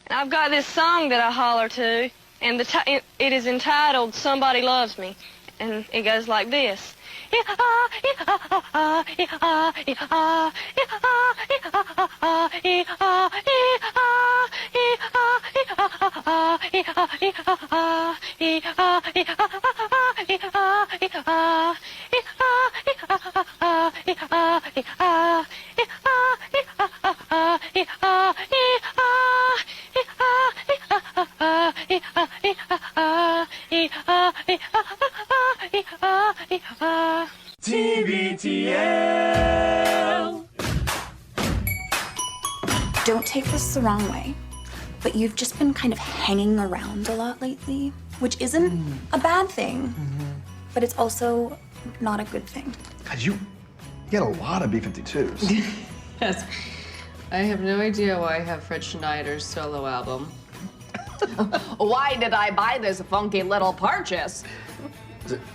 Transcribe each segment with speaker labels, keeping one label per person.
Speaker 1: And I've got this song that I holler to, and it is entitled "Somebody Loves Me," and it goes like this.
Speaker 2: TBTL.
Speaker 3: Don't take this the wrong way, but you've just been kind of hanging around a lot lately, which isn't a bad thing, but it's also not a good thing.
Speaker 4: God, you get a lot of B-52s.
Speaker 5: Yes. I have no idea why I have Fred Schneider's solo album.
Speaker 6: Why did I buy this funky little purchase?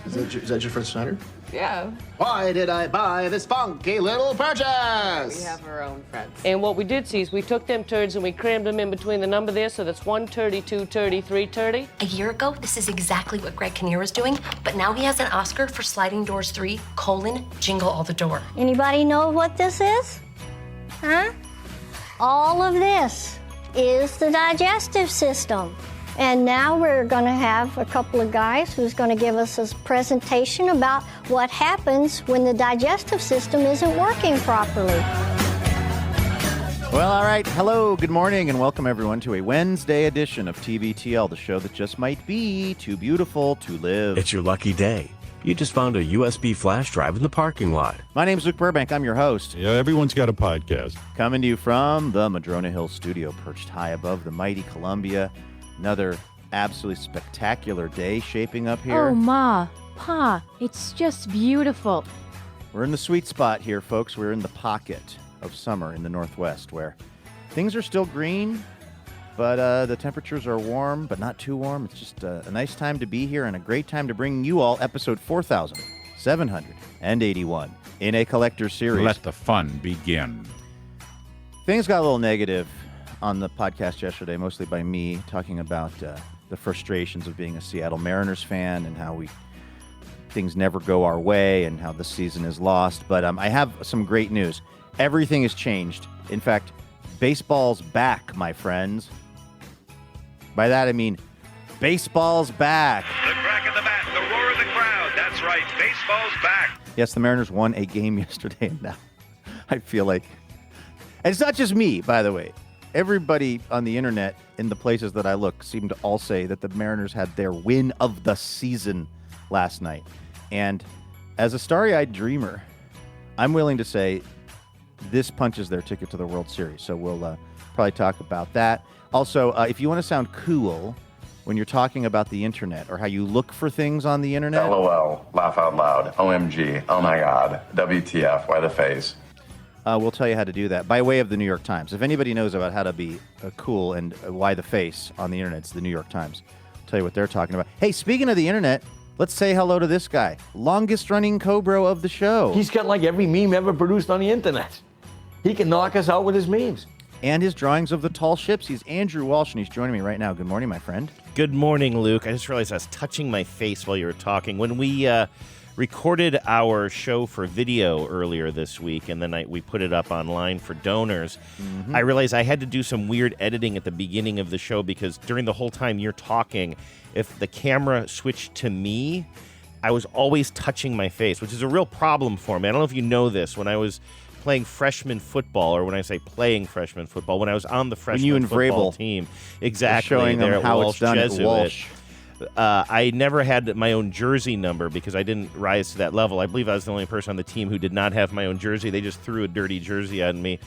Speaker 4: Is that your Fred Schneider?
Speaker 6: Yeah.
Speaker 4: Why did I buy this funky little purchase?
Speaker 6: We have our own friends.
Speaker 7: And what we did see is we took them turds and we crammed them in between the number there, so that's 130, 230, 330.
Speaker 8: A year ago, this is exactly what Greg Kinnear was doing, but now he has an Oscar for Sliding Doors 3, Jingle All the Door.
Speaker 9: Anybody know what this is? Huh? All of this is the digestive system. And now we're going to have a couple of guys who's going to give us a presentation about what happens when the digestive system isn't working properly.
Speaker 2: Well, all right. Hello, good morning, and welcome everyone to a Wednesday edition of TBTL, the show that just might be too beautiful to live.
Speaker 10: It's your lucky day. You just found a USB flash drive in the parking lot.
Speaker 2: My name's Luke Burbank. I'm your host.
Speaker 11: Yeah, everyone's got a podcast.
Speaker 2: Coming to you from the Madrona Hill studio, perched high above the mighty Columbia. Another absolutely spectacular day shaping up here.
Speaker 12: Oh, Ma, Pa, it's just beautiful.
Speaker 2: We're in the sweet spot here, folks. We're in the pocket of summer in the Northwest where things are still green, but the temperatures are warm, but not too warm. It's just a nice time to be here and a great time to bring you all episode 4,781 in a collector series.
Speaker 11: Let the fun begin.
Speaker 2: Things got a little negative on the podcast yesterday, mostly by me, talking about the frustrations of being a Seattle Mariners fan and how things never go our way and how the season is lost. But I have some great news. Everything has changed. In fact, baseball's back, my friends. By that, I mean baseball's back.
Speaker 13: The crack of the bat, the roar of the crowd. That's right, baseball's back.
Speaker 2: Yes, the Mariners won a game yesterday, and now I feel like... And it's not just me, by the way. Everybody on the internet in the places that I look seem to all say that the Mariners had their win of the season last night. And as a starry-eyed dreamer, I'm willing to say this punches their ticket to the World Series. So we'll probably talk about that. Also, if you want to sound cool when you're talking about the internet or how you look for things on the internet.
Speaker 14: LOL, laugh out loud, OMG, oh my God, WTF, why the face?
Speaker 2: We'll tell you how to do that by way of the New York Times. If anybody knows about how to be cool and why the face on the internet, it's the New York Times. I'll tell you what they're talking about. Hey, speaking of the internet, let's say hello to this guy. Longest running Cobro of the show.
Speaker 15: He's got like every meme ever produced on the internet. He can knock us out with his memes.
Speaker 2: And his drawings of the tall ships. He's Andrew Walsh, and he's joining me right now. Good morning, my friend.
Speaker 16: Good morning, Luke. I just realized I was touching my face while you were talking. When we recorded our show for video earlier this week, and then we put it up online for donors, I realized I had to do some weird editing at the beginning of the show because during the whole time you're talking, if the camera switched to me, I was always touching my face, which is a real problem for me. I don't know if you know this. When I was playing freshman football, or when I say playing freshman football, when I was on the freshman football team, exactly,
Speaker 2: showing them how
Speaker 16: Walsh
Speaker 2: it's done
Speaker 16: Jesuit,
Speaker 2: at Walsh.
Speaker 16: I never had my own jersey number because I didn't rise to that level. I believe I was the only person on the team who did not have my own jersey. They just threw a dirty jersey on me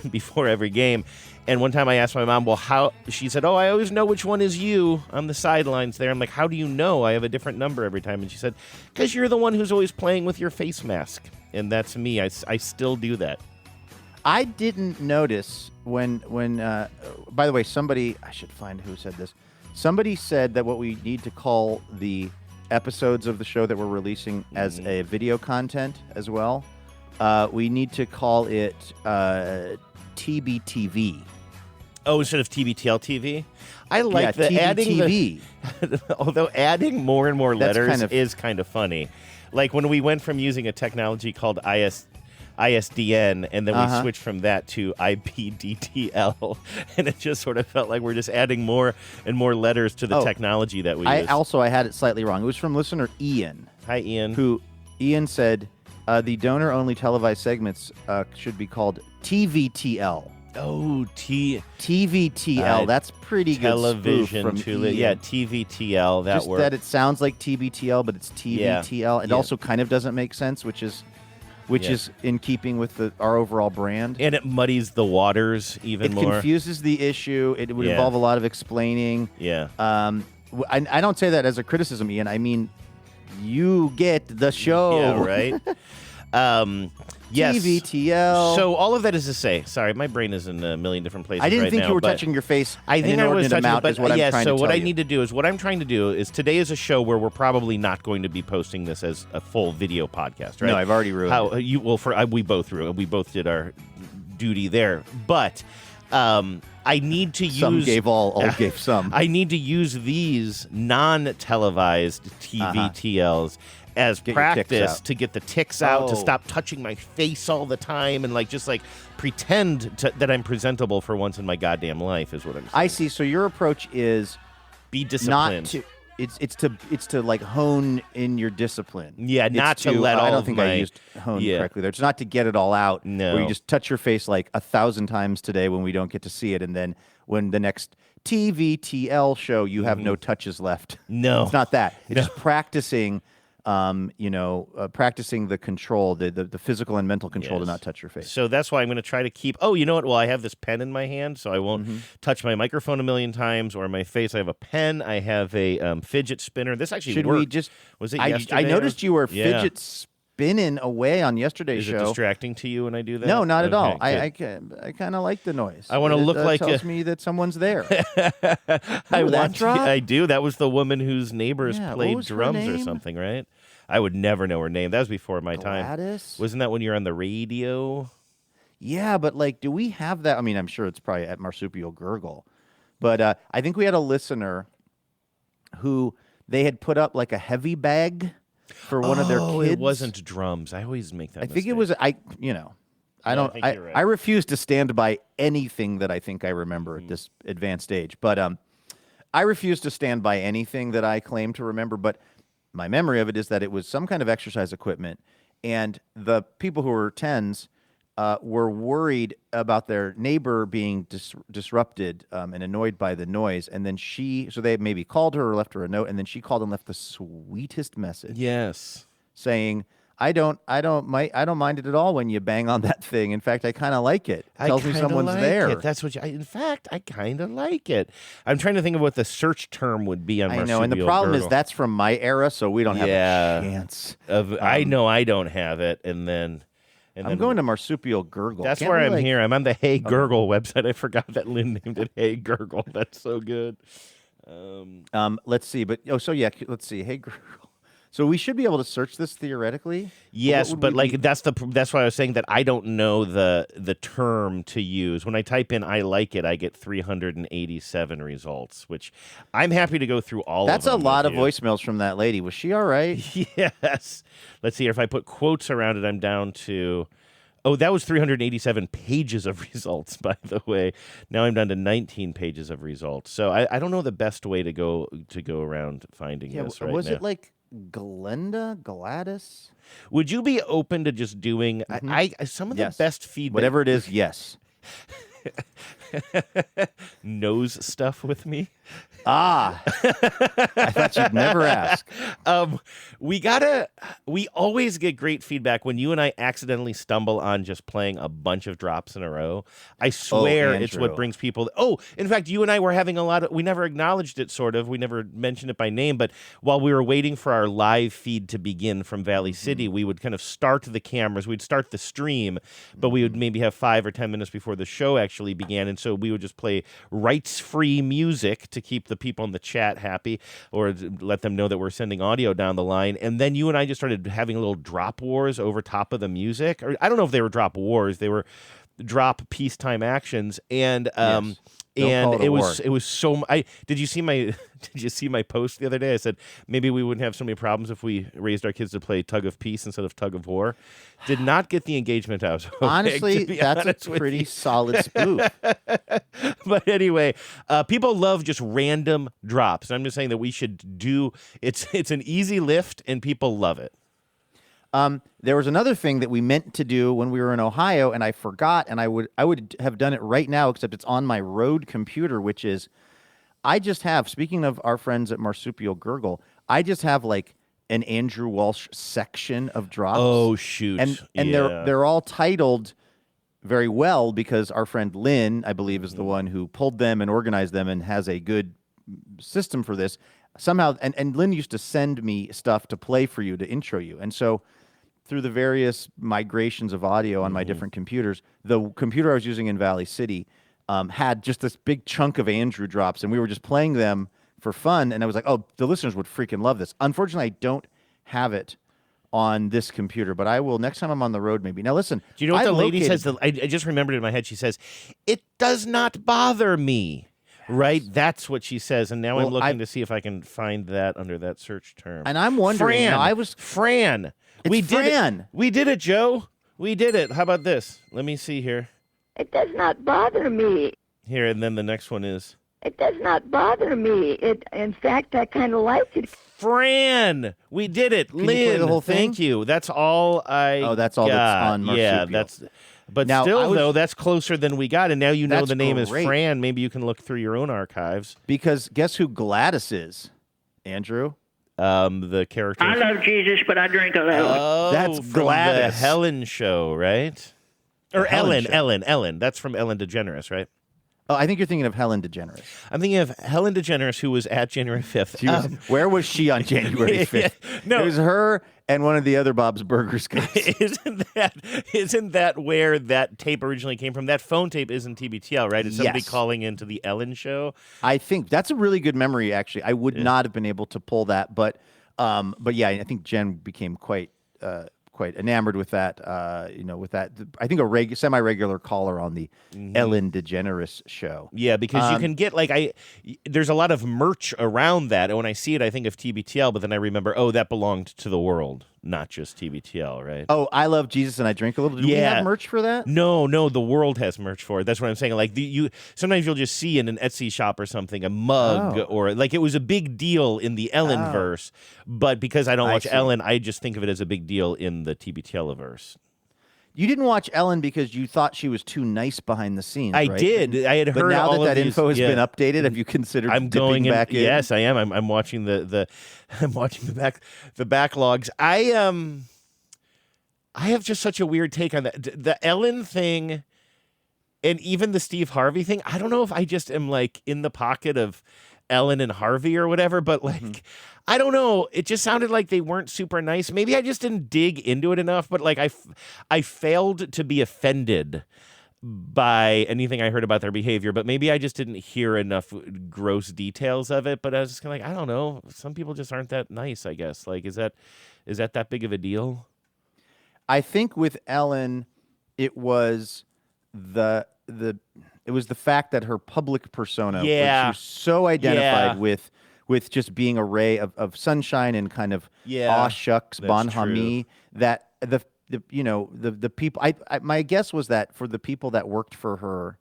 Speaker 16: before every game. And one time I asked my mom, well, how? She said, oh, I always know which one is you on the sidelines there. I'm like, how do you know? I have a different number every time. And she said, because you're the one who's always playing with your face mask. And that's me. I still do that.
Speaker 2: I didn't notice when by the way, somebody, I should find who said this. Somebody said that what we need to call the episodes of the show that we're releasing as a video content as well, we need to call it TBTV.
Speaker 16: Oh, instead of TBTL TV? I like the
Speaker 2: TBTV.
Speaker 16: although adding more and more
Speaker 2: That's
Speaker 16: letters is kind of funny. Like when we went from using a technology called ISDN, and then we switched from that to IPDTL, and it just sort of felt like we're just adding more and more letters to the technology that we use.
Speaker 2: I had it slightly wrong. It was from listener Ian.
Speaker 16: Hi, Ian.
Speaker 2: Ian said the donor-only televised segments should be called TVTL.
Speaker 16: Oh,
Speaker 2: TVTL. That's pretty good.
Speaker 16: Television
Speaker 2: from Ian.
Speaker 16: Yeah, TVTL. That
Speaker 2: Just
Speaker 16: works.
Speaker 2: that it sounds like TBTL, but it's TVTL. It also kind of doesn't make sense, which is in keeping with our overall brand.
Speaker 16: And it muddies the waters even more.
Speaker 2: It confuses the issue. It would involve a lot of explaining.
Speaker 16: Yeah.
Speaker 2: I don't say that as a criticism, Ian. I mean, you get the show.
Speaker 16: Yeah, right? Yes.
Speaker 2: TVTL.
Speaker 16: So all of that is to say, sorry, my brain is in a million different places.
Speaker 2: I didn't
Speaker 16: right
Speaker 2: think
Speaker 16: now,
Speaker 2: you were
Speaker 16: but
Speaker 2: touching your face.
Speaker 16: I think I was touching
Speaker 2: amount
Speaker 16: but
Speaker 2: is what I'm trying
Speaker 16: so
Speaker 2: to
Speaker 16: what
Speaker 2: tell
Speaker 16: I
Speaker 2: you.
Speaker 16: need to do is what I'm trying to do is today is a show where we're probably not going to be posting this as a full video podcast, right?
Speaker 2: No, I've already ruined it.
Speaker 16: We both we both did our duty there, but I need to use
Speaker 2: some gave all gave some.
Speaker 16: I need to use these non-televised TVTLs as practice to get the ticks out, to stop touching my face all the time, and just pretend that I'm presentable for once in my goddamn life is what I'm saying.
Speaker 2: I see. So your approach is
Speaker 16: be disciplined.
Speaker 2: It's to like hone in your discipline.
Speaker 16: Yeah, not to let all
Speaker 2: I don't
Speaker 16: of
Speaker 2: think
Speaker 16: my,
Speaker 2: I used hone correctly there. It's not to get it all out.
Speaker 16: No.
Speaker 2: Where you just touch your face like 1,000 times today when we don't get to see it, and then when the next TVTL show you have no touches left.
Speaker 16: No.
Speaker 2: It's not that. It's just practicing. Practicing the control, the physical and mental control to not touch your face.
Speaker 16: So that's why I'm going to try to keep. Oh, you know what? Well, I have this pen in my hand, so I won't touch my microphone a million times or my face. I have a pen. I have a fidget spinner. This actually
Speaker 2: Should
Speaker 16: worked.
Speaker 2: we just?
Speaker 16: Was it
Speaker 2: I
Speaker 16: yesterday?
Speaker 2: noticed you were fidget spinning away on yesterday's show.
Speaker 16: Is it distracting to you when I do that?
Speaker 2: No, not at all.
Speaker 16: Good.
Speaker 2: I kind of like the noise.
Speaker 16: I want to look like
Speaker 2: tells me that someone's there.
Speaker 16: I do. That was the woman whose neighbors played
Speaker 2: what was her
Speaker 16: drums or
Speaker 2: name?
Speaker 16: something, right? I would never know her name. That was before my time.
Speaker 2: Gladys?
Speaker 16: Wasn't that when you're on the radio?
Speaker 2: Yeah, but do we have that? I mean, I'm sure it's probably at Marsupial Gurgle, but I think we had a listener who they had put up like a heavy bag for one of their kids.
Speaker 16: It wasn't drums. I always make that.
Speaker 2: I think it was. I don't.
Speaker 16: you're right.
Speaker 2: I refuse to stand by anything that I think I remember at this advanced age. But I refuse to stand by anything that I claim to remember. But my memory of it is that it was some kind of exercise equipment, and the people who were tens were worried about their neighbor being disrupted and annoyed by the noise. And then so they maybe called her or left her a note, and then she called and left the sweetest message.
Speaker 16: Yes,
Speaker 2: saying, I don't mind it at all when you bang on that thing. In fact, I kind of like it. It tells me someone's there.
Speaker 16: That's what. In fact, I kind of like it. I'm trying to think of what the search term would be on.
Speaker 2: I know, and the problem is that's from my era, so we don't have a chance.
Speaker 16: I know I don't have it, and then
Speaker 2: I'm going to Marsupial Gurgle.
Speaker 16: That's where I'm here. I'm on the Hey Gurgle website. I forgot that Lynn named it Hey Gurgle. That's so good.
Speaker 2: Let's see, let's see. Hey Gurgle. So we should be able to search this theoretically.
Speaker 16: Yes, but that's why I was saying that I don't know the term to use. When I type in "I like it," I get 387 results, which I'm happy to go through all.
Speaker 2: That's
Speaker 16: of them.
Speaker 2: That's a lot of voicemails from that lady. Was she all right?
Speaker 16: Yes. Let's see. If I put quotes around it, I'm down to. Oh, that was 387 pages of results, by the way. Now I'm down to 19 pages of results. So I don't know the best way to go around finding this right now.
Speaker 2: Was it like Gladys?
Speaker 16: Would you be open to just doing some of the best feedback?
Speaker 2: Whatever it is, yes.
Speaker 16: Nose stuff with me?
Speaker 2: I thought you'd never ask.
Speaker 16: We always get great feedback when you and I accidentally stumble on just playing a bunch of drops in a row. I swear it's what brings people. Oh, in fact, you and I were having we never acknowledged it, sort of. We never mentioned it by name, but while we were waiting for our live feed to begin from Valley City, we would kind of start the cameras. We'd start the stream, but we would maybe have 5 or 10 minutes before the show actually began. And so we would just play rights-free music to keep the people in the chat happy or let them know that we're sending audio down the line. And then you and I just started having little drop wars over top of the music. Or I don't know if they were drop wars. They were drop peacetime actions, and
Speaker 2: Yes.
Speaker 16: and
Speaker 2: call it a war.
Speaker 16: it was so. Did you see my did you see my post the other day? I said maybe we wouldn't have so many problems if we raised our kids to play tug of peace instead of tug of war. Did not get the engagement I was hoping.
Speaker 2: Honestly, that's
Speaker 16: honest
Speaker 2: a
Speaker 16: with
Speaker 2: pretty
Speaker 16: you.
Speaker 2: solid spoof.
Speaker 16: But anyway, people love just random drops. I'm just saying that we should do. It's an easy lift, and people love it.
Speaker 2: There was another thing that we meant to do when we were in Ohio, and I forgot, and I would have done it right now, except it's on my road computer, which is, I just have, speaking of our friends at Marsupial Gurgle, I just have like an Andrew Walsh section of drops.
Speaker 16: Oh shoot!
Speaker 2: And
Speaker 16: yeah.
Speaker 2: they're all titled very well because our friend Lynn, I believe, is the one who pulled them and organized them and has a good system for this. Somehow, and Lynn used to send me stuff to play for you, to intro you. And so through the various migrations of audio on my different computers, the computer I was using in Valley City had just this big chunk of Andrew drops, and we were just playing them for fun. And I was like, oh, the listeners would freaking love this. Unfortunately, I don't have it on this computer, but I will next time I'm on the road maybe. Now, listen.
Speaker 16: Do you know what the lady says? I just remembered it in my head. She says, "It does not bother me." Right? That's what she says. And now I'm looking to see if I can find that under that search term.
Speaker 2: And I'm wondering.
Speaker 16: Fran. Fran.
Speaker 2: It's Fran.
Speaker 16: We did it, Joe. We did it. How about this? Let me see here.
Speaker 17: It does not bother me.
Speaker 16: Here, and then the next one is.
Speaker 17: It does not bother me. In fact, I kind of like it.
Speaker 16: Fran, we did it.
Speaker 2: Can you
Speaker 16: Lynn,
Speaker 2: play the whole thing?
Speaker 16: Thank you. That's all I.
Speaker 2: Oh, that's all
Speaker 16: got.
Speaker 2: that's on Marsupial.
Speaker 16: Yeah, that's. But
Speaker 2: Now,
Speaker 16: still, though, that's closer than we got, and now you know
Speaker 2: That's
Speaker 16: the name
Speaker 2: great.
Speaker 16: is Fran. Maybe you can look through your own archives.
Speaker 2: Because guess who Gladys is, Andrew?
Speaker 16: The character.
Speaker 17: I love Jesus, but I drink a little.
Speaker 16: Oh,
Speaker 2: That's
Speaker 16: from
Speaker 2: Gladys.
Speaker 16: the Helen show, right? Or Ellen. That's from Ellen DeGeneres, right?
Speaker 2: Oh, I think you're thinking of Helen DeGeneres.
Speaker 16: I'm thinking of Helen DeGeneres, who was at January 5th.
Speaker 2: Where was she on January 5th?
Speaker 16: No.
Speaker 2: It was her and one of the other Bob's Burgers guys.
Speaker 16: Isn't that where that tape originally came from? That phone tape isn't TBTL, right? It's somebody
Speaker 2: Yes.
Speaker 16: calling into the Ellen show.
Speaker 2: I think that's a really good memory, actually. I would not have been able to pull that, but yeah, I think Jen became quite enamored with that. With that, I think a semi-regular caller on the Ellen DeGeneres show.
Speaker 16: Yeah, because you can get there's a lot of merch around that, and when I see it, I think of TBTL, but then I remember, oh, that belonged to the world, not just TBTL, right?
Speaker 2: Oh, I love Jesus and I drink a little. Do we have merch for that?
Speaker 16: No, the world has merch for it. That's what I'm saying. Like sometimes you'll just see in an Etsy shop or something a mug or like it was a big deal in the Ellen verse, but because I don't watch Ellen, I just think of it as a big deal in the TBTL verse.
Speaker 2: You didn't watch Ellen because you thought she was too nice behind the scenes.
Speaker 16: I
Speaker 2: right?
Speaker 16: did. I had heard
Speaker 2: but now
Speaker 16: all
Speaker 2: that
Speaker 16: of
Speaker 2: info has
Speaker 16: these,
Speaker 2: been updated, have you considered dipping back in?
Speaker 16: Yes, I am. I'm watching I'm watching the backlogs. I have just such a weird take on that. The Ellen thing and even the Steve Harvey thing. I don't know if I just am like in the pocket of Ellen and Harvey or whatever, but like I don't know. It just sounded like they weren't super nice. Maybe I just didn't dig into it enough, but like I failed to be offended by anything I heard about their behavior, but maybe I just didn't hear enough gross details of it. But I was just kind of like, I don't know. Some people just aren't that nice, I guess. Like, is that big of a deal?
Speaker 2: I think with Ellen, it was the fact that her public persona was so identified with just being a ray of sunshine and kind of aw shucks bonhomie that the people. My guess was that for the people that worked for her,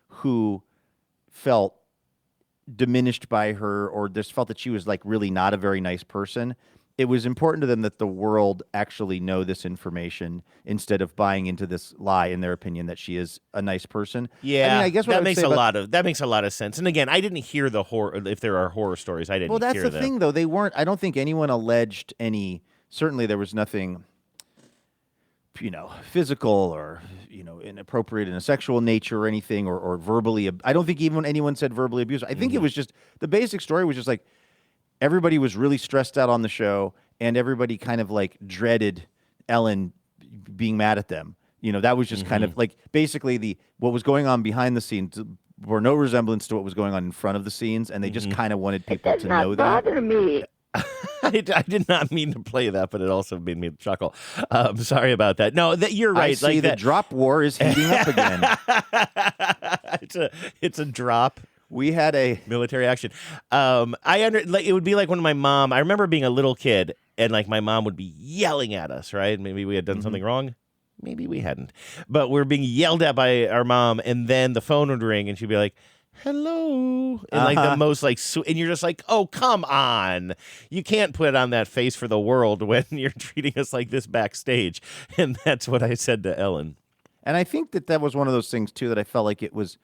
Speaker 2: who felt diminished by her or just felt that she was like really not a very nice person, it was important to them that the world actually know this information instead of buying into this lie, in their opinion, that she is a nice person.
Speaker 16: Yeah,
Speaker 2: I mean, I guess what
Speaker 16: that makes a lot of sense. And again, I didn't hear the horror. If there are horror stories, I didn't.
Speaker 2: Well, that's
Speaker 16: hear
Speaker 2: the
Speaker 16: them.
Speaker 2: thing, though. They weren't. I don't think anyone alleged any. Certainly, there was nothing, physical or inappropriate in a sexual nature or anything, or verbally. I don't think even anyone said verbally abusive. I think it was just the basic story was just like everybody was really stressed out on the show, and everybody kind of like dreaded Ellen being mad at them. That was just kind of like basically what was going on behind the scenes bore no resemblance to what was going on in front of the scenes, and they just kind of wanted people to know that.
Speaker 17: It does not bother me.
Speaker 16: I did not mean to play that, but it also made me chuckle. Sorry about that. No, you're right.
Speaker 2: I see the drop war is heating up again.
Speaker 16: It's a drop.
Speaker 2: We had a
Speaker 16: military action. It would be like when my mom. I remember being a little kid, and like my mom would be yelling at us. Right? Maybe we had done something wrong. Maybe we hadn't, but we were being yelled at by our mom, and then the phone would ring, and she'd be like, "Hello," and like the most like, and you're just like, "Oh, come on! You can't put on that face for the world when you're treating us like this backstage." And that's what I said to Ellen.
Speaker 2: And I think that was one of those things too that I felt like it was.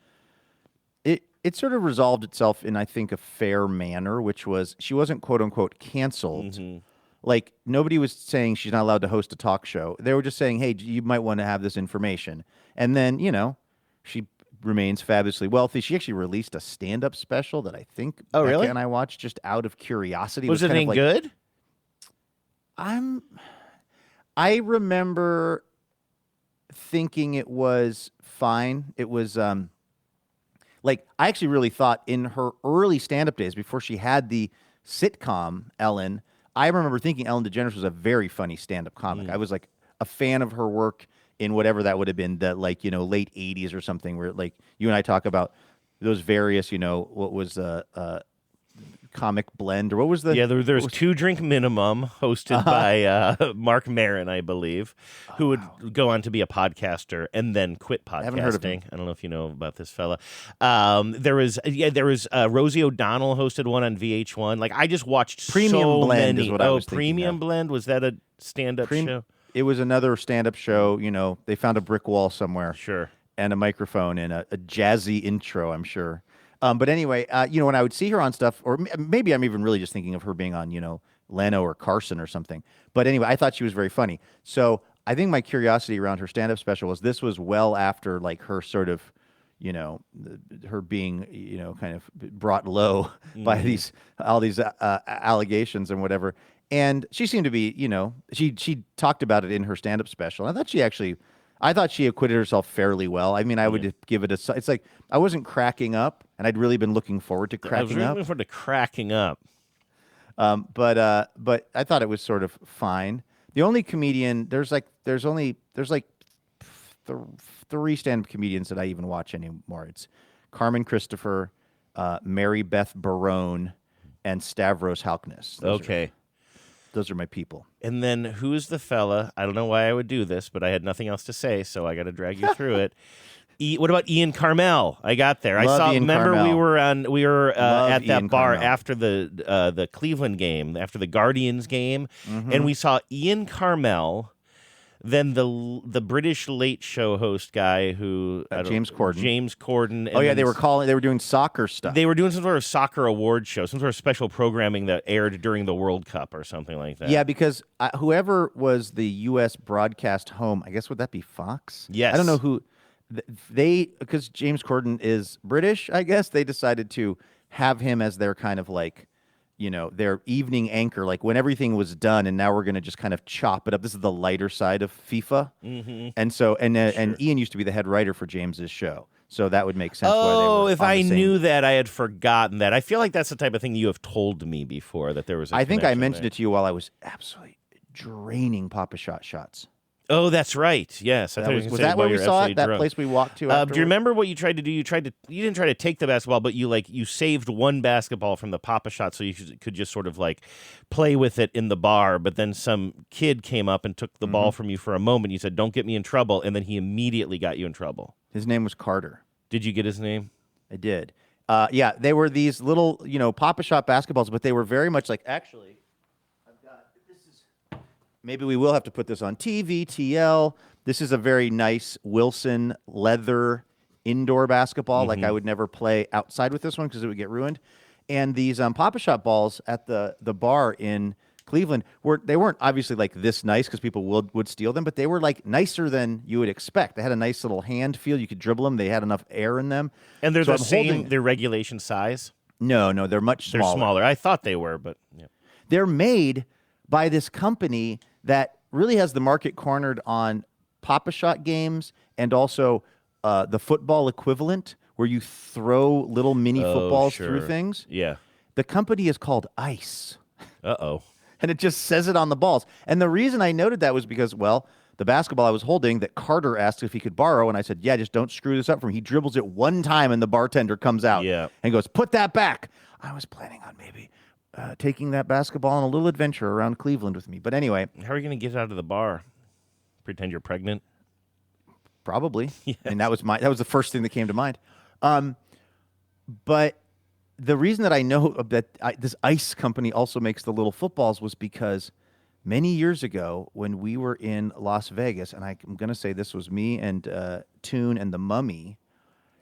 Speaker 2: It sort of resolved itself in, I think, a fair manner, which was she wasn't quote unquote canceled. Like nobody was saying she's not allowed to host a talk show. They were just saying, hey, you might want to have this information. And then, she remains fabulously wealthy. She actually released a stand-up special that I think
Speaker 16: Becca really?
Speaker 2: and I watched just out of curiosity.
Speaker 16: Was it any good?
Speaker 2: I remember thinking it was fine. It was I actually really thought in her early stand-up days before she had the sitcom Ellen, I remember thinking Ellen DeGeneres was a very funny stand-up comic. I was like a fan of her work in whatever that would have been, the late 80s or something, where like you and I talk about those various, what was comic blend, or what was the
Speaker 16: there's 2 Drink Minimum hosted by Mark Maron, I believe, who would go on to be a podcaster and then quit podcasting. I haven't heard of him. I don't know if you know about this fella. There was Rosie O'Donnell hosted one on VH1. Like I just watched
Speaker 2: Premium Blend
Speaker 16: many.
Speaker 2: is what I was thinking
Speaker 16: Premium
Speaker 2: of.
Speaker 16: Blend, was that a stand-up show?
Speaker 2: It was another stand-up show. They found a brick wall somewhere,
Speaker 16: sure,
Speaker 2: and a microphone and a jazzy intro, I'm sure. But anyway, when I would see her on stuff, or maybe I'm even really just thinking of her being on, Leno or Carson or something. But anyway, I thought she was very funny. So I think my curiosity around her stand-up special was this was well after like her sort of, her being, kind of brought low by all these allegations and whatever. And she seemed to be, she talked about it in her stand-up special. I thought she acquitted herself fairly well. I mean, I would give it it's like I wasn't cracking up, and I'd really been looking forward to cracking up.
Speaker 16: I was really looking forward to cracking up.
Speaker 2: But I thought it was sort of fine. The only comedian, there's like 3 stand-up comedians that I even watch anymore. It's Carmen Christopher, Mary Beth Barone, and Stavros Halkness. Those are my people.
Speaker 16: And then who's the fella? I don't know why I would do this, but I had nothing else to say, so I got to drag you through it. What about Ian Carmel? I got there. Remember
Speaker 2: Carmel.
Speaker 16: we were at that
Speaker 2: Ian
Speaker 16: bar
Speaker 2: Carmel.
Speaker 16: after the Cleveland game, after the Guardians game, and we saw Ian Carmel. Then the British Late Show host guy who
Speaker 2: James Corden.
Speaker 16: James Corden.
Speaker 2: Oh yeah, they were doing soccer stuff.
Speaker 16: They were doing some sort of soccer award show, some sort of special programming that aired during the World Cup or something like that.
Speaker 2: Yeah, because whoever was the U.S. broadcast home, I guess would that be Fox?
Speaker 16: Yes.
Speaker 2: I don't know who because James Corden is British. I guess they decided to have him as their kind of like, their evening anchor, like when everything was done, and now we're going to just kind of chop it up. This is the lighter side of FIFA, and so and Ian used to be the head writer for James's show, so that would make sense.
Speaker 16: Oh, if I knew that, I had forgotten that. I feel like that's the type of thing you have told me before, that there was.
Speaker 2: I think I mentioned it to you while I was absolutely draining Papa Shot shots.
Speaker 16: Oh, that's right. Yes,
Speaker 2: was that where we saw it? That place we walked to.
Speaker 16: Do you remember what you tried to do? You didn't try to take the basketball, but you saved one basketball from the Papa Shot so you could just sort of like play with it in the bar. But then some kid came up and took the ball from you for a moment. You said, "Don't get me in trouble," and then he immediately got you in trouble.
Speaker 2: His name was Carter.
Speaker 16: Did you get his name?
Speaker 2: I did. Yeah, they were these little, Papa Shot basketballs, but they were very much like actually. Maybe we will have to put this on TV, TL. This is a very nice Wilson leather indoor basketball. Like I would never play outside with this one because it would get ruined. And these Papa Shot balls at the bar in Cleveland weren't obviously like this nice because people would steal them, but they were like nicer than you would expect. They had a nice little hand feel. You could dribble them. They had enough air in them.
Speaker 16: And they're their regulation size?
Speaker 2: No, they're much smaller.
Speaker 16: They're smaller. I thought they were, but yeah.
Speaker 2: They're made by this company that really has the market cornered on Papa Shot games and also the football equivalent where you throw little mini footballs through things.
Speaker 16: Yeah.
Speaker 2: The company is called Ice.
Speaker 16: Uh-oh.
Speaker 2: and it just says it on the balls. And the reason I noted that was because, well, the basketball I was holding that Carter asked if he could borrow, and I said, yeah, just don't screw this up for him. He dribbles it one time, and the bartender comes out and goes, put that back. I was planning on maybe taking that basketball on a little adventure around Cleveland with me. But anyway.
Speaker 16: How are you going to get out of the bar? Pretend you're pregnant?
Speaker 2: Probably. Yes. And that was the first thing that came to mind. But the reason that I know that this ice company also makes the little footballs was because many years ago when we were in Las Vegas, and I'm going to say this was me and Toon and the Mummy,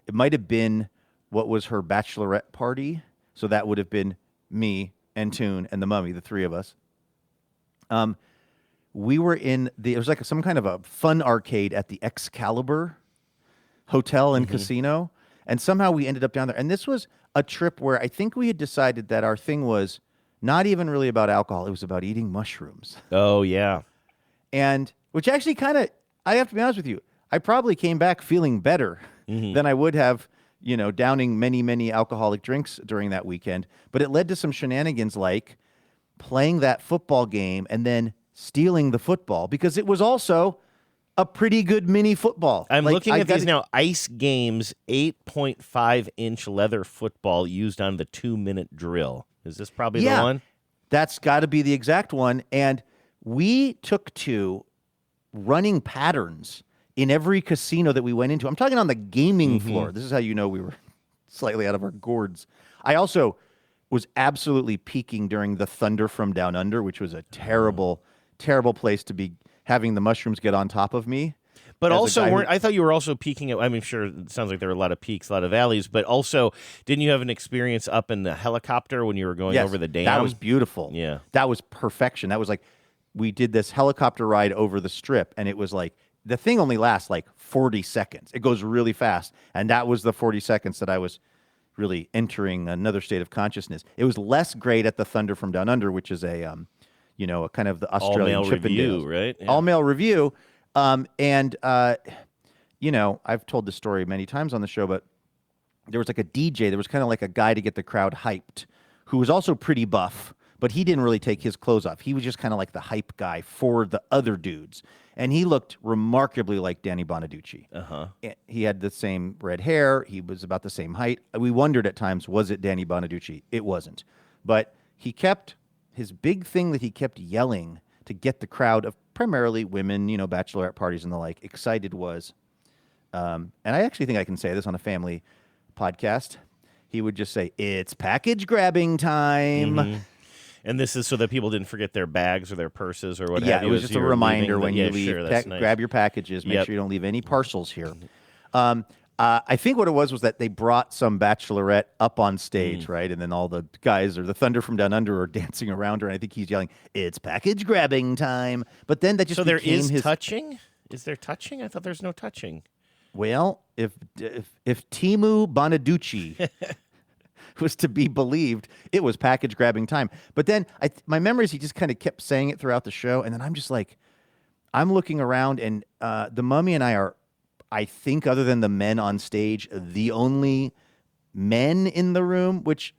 Speaker 2: it might have been what was her bachelorette party. So that would have been me and Toon and the Mummy, the three of us. We were it was like some kind of a fun arcade at the Excalibur Hotel and Casino. And somehow we ended up down there. And this was a trip where I think we had decided that our thing was not even really about alcohol. It was about eating mushrooms.
Speaker 16: Oh, yeah.
Speaker 2: And which actually I have to be honest with you, I probably came back feeling better than I would have, downing many, many alcoholic drinks during that weekend. But it led to some shenanigans like playing that football game and then stealing the football because it was also a pretty good mini football.
Speaker 16: I'm looking at these now. Ice Games 8.5-inch leather football used on the 2-minute drill. Is this probably the one?
Speaker 2: That's got to be the exact one. And we took to running patterns in every casino that we went into. I'm talking on the gaming floor. This is how you know we were slightly out of our gourds. I also was absolutely peaking during the Thunder from Down Under, which was a terrible, terrible place to be having the mushrooms get on top of me.
Speaker 16: But also, I thought you were also peaking at, sure, it sounds like there were a lot of peaks, a lot of valleys, but also, didn't you have an experience up in the helicopter when you were going over the dam?
Speaker 2: That was beautiful.
Speaker 16: Yeah.
Speaker 2: That was perfection. That was like, we did this helicopter ride over the strip, and it was like, the thing only lasts like 40 seconds. It goes really fast. And that was the 40 seconds that I was really entering another state of consciousness. It was less great at the Thunder from Down Under, which is a kind of the Australian
Speaker 16: all-male review, right?
Speaker 2: Yeah. All-male review. I've told this story many times on the show, but there was like a DJ. There was kind of like a guy to get the crowd hyped who was also pretty buff, but he didn't really take his clothes off. He was just kind of like the hype guy for the other dudes. And he looked remarkably like Danny Bonaducci. He had the same red hair. He was about the same height. We wondered at times, was it Danny Bonaducci? It wasn't. But he kept... his big thing that he kept yelling to get the crowd of primarily women, bachelorette parties and the like, excited was, and I actually think I can say this on a family podcast, he would just say, it's package grabbing time.
Speaker 16: And this is so that people didn't forget their bags or their purses or whatever.
Speaker 2: Yeah, it was just a reminder when you leave,
Speaker 16: nice.
Speaker 2: Grab your packages, make sure you don't leave any parcels here. I think what it was that they brought some bachelorette up on stage, right? And then all the guys or the Thunder from Down Under are dancing around her. And I think he's yelling, it's package grabbing time. But then that just
Speaker 16: there is touching? Is there touching? I thought there's no touching.
Speaker 2: Well, if Timu Bonaducci was to be believed, it was package grabbing time. But then my memory is he just kind of kept saying it throughout the show. And then I'm just like, I'm looking around and the Mummy and I are, I think other than the men on stage, the only men in the room, which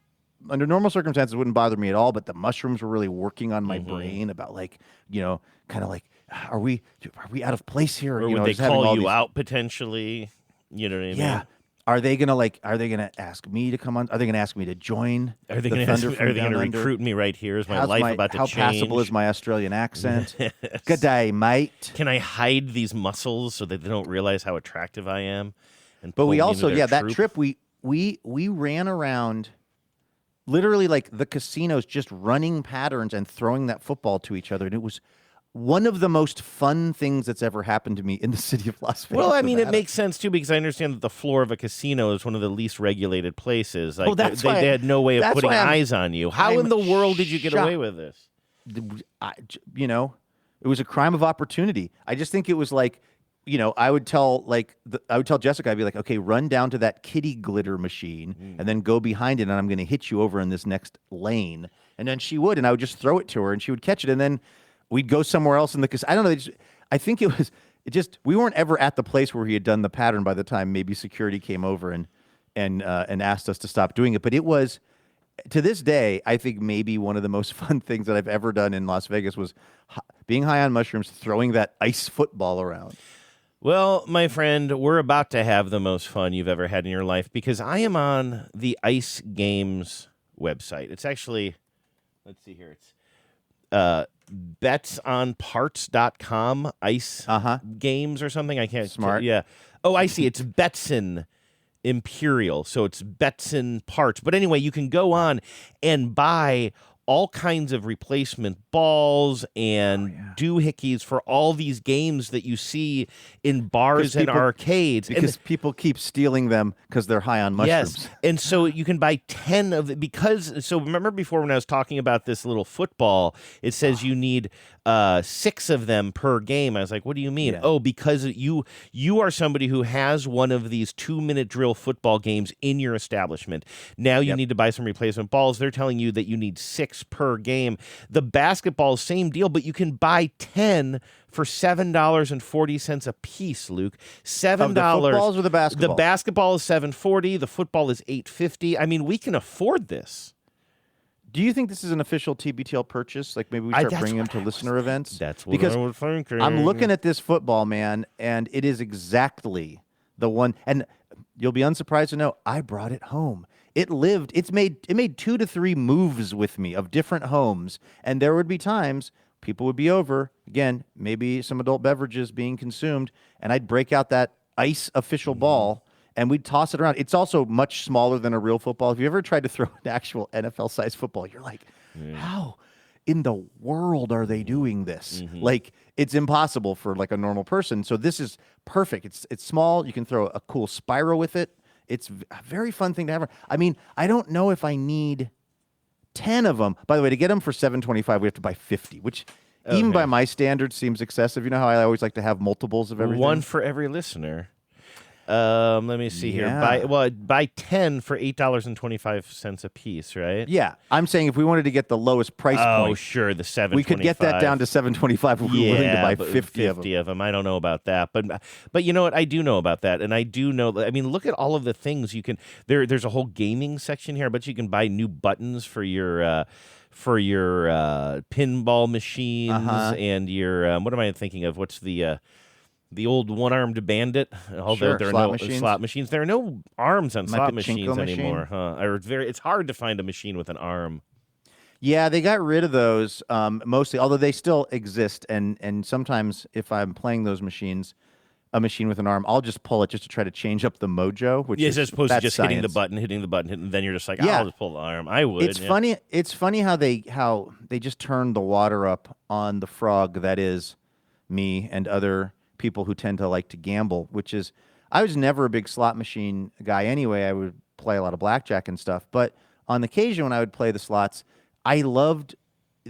Speaker 2: under normal circumstances wouldn't bother me at all, but the mushrooms were really working on my brain about like, kind of like, are we out of place here?
Speaker 16: Or would they call you out potentially? You know what I mean?
Speaker 2: Yeah. Are they gonna ask me to come on? Are they gonna ask me to join?
Speaker 16: Are they gonna recruit me right here? Is my life about to change?
Speaker 2: How passable is my Australian accent? Good day, mate.
Speaker 16: Can I hide these muscles so that they don't realize how attractive I am?
Speaker 2: But we also, that trip we ran around, literally like the casinos, just running patterns and throwing that football to each other, and it was one of the most fun things that's ever happened to me in the city of Las Vegas.
Speaker 16: Well, I mean, it makes sense, too, because I understand that the floor of a casino is one of the least regulated places. Like, they had no way of putting eyes on you. How in the world did you get away with this?
Speaker 2: It was a crime of opportunity. I just think it was like, I would tell Jessica, I'd be like, okay, run down to that kitty glitter machine and then go behind it, and I'm going to hit you over in this next lane. And then she would, and I would just throw it to her, and she would catch it, and then we'd go somewhere else in the casino. I don't know. I think we weren't ever at the place where he had done the pattern by the time maybe security came over and asked us to stop doing it. But it was to this day, I think maybe one of the most fun things that I've ever done in Las Vegas was being high on mushrooms, throwing that ice football around.
Speaker 16: Well, my friend, we're about to have the most fun you've ever had in your life because I am on the Ice Games website. It's actually, let's see here. It's betsonparts.com, ice games or something. I can't.
Speaker 2: Smart.
Speaker 16: Yeah. Oh, I see. It's Betson Imperial. So it's Betson Parts. But anyway, you can go on and buy all kinds of replacement balls and doohickeys for all these games that you see in bars and arcades.
Speaker 2: Because people keep stealing them because they're high on mushrooms.
Speaker 16: Yes, and so you can buy 10 of it so remember before when I was talking about this little football, it says you need 6 of them per game. I was like, what do you mean?
Speaker 2: Yeah.
Speaker 16: Oh, because you are somebody who has one of these 2-minute drill football games in your establishment. Now you need to buy some replacement balls. They're telling you that you need 6 per game. The basketball, same deal, but you can buy 10 for $7.40 a piece, Luke. $7.
Speaker 2: Of the footballs or the basketball?
Speaker 16: The basketball is $7.40. The football is $8.50. I mean, we can afford this.
Speaker 2: Do you think this is an official TBTL purchase? Like maybe we start bringing them to listener events?
Speaker 16: That's what
Speaker 2: because
Speaker 16: I was thinking.
Speaker 2: I'm looking at this football, man, and it is exactly the one. And you'll be unsurprised to know I brought it home. It made 2 to 3 moves with me of different homes, and there would be times people would be over, again, maybe some adult beverages being consumed, and I'd break out that ice official ball, and we'd toss it around. It's also much smaller than a real football. If you ever tried to throw an actual NFL-sized football, you're like, how in the world are they doing this? Like, it's impossible for like a normal person. So this is perfect. It's small. You can throw a cool spiral with it. It's a very fun thing to have. I mean, I don't know if I need 10 of them. By the way, to get them for $7.25, we have to buy 50, which even by my standards seems excessive. You know how I always like to have multiples of everything?
Speaker 16: One for every listener. Let me see here. Buy 10 for $8.25 a piece, right?
Speaker 2: Yeah, I'm saying if we wanted to get the lowest price point,
Speaker 16: oh sure, the $7.25.
Speaker 2: we could get that down to $7.25. We're willing to buy 50 of them.
Speaker 16: I don't know about that, but you know what? I do know about that, and I do know. I mean, look at all of the things you can. There's a whole gaming section here, but you can buy new buttons for your pinball machines and your. What am I thinking of? What's the old one-armed bandit, although there are no slot machines. There are no arms on slot machines anymore, huh? It's hard to find a machine with an arm.
Speaker 2: Yeah, they got rid of those mostly, although they still exist. And sometimes if I'm playing those machines, a machine with an arm, I'll just pull it just to try to change up the mojo. Which is
Speaker 16: as opposed to just
Speaker 2: science.
Speaker 16: hitting the button, and then you're just like, I'll just pull the arm. I would.
Speaker 2: It's funny. It's funny how they just turned the water up on the frog that is me and other people who tend to like to gamble, which is, I was never a big slot machine guy anyway. I would play a lot of blackjack and stuff. But on occasion when I would play the slots, I loved,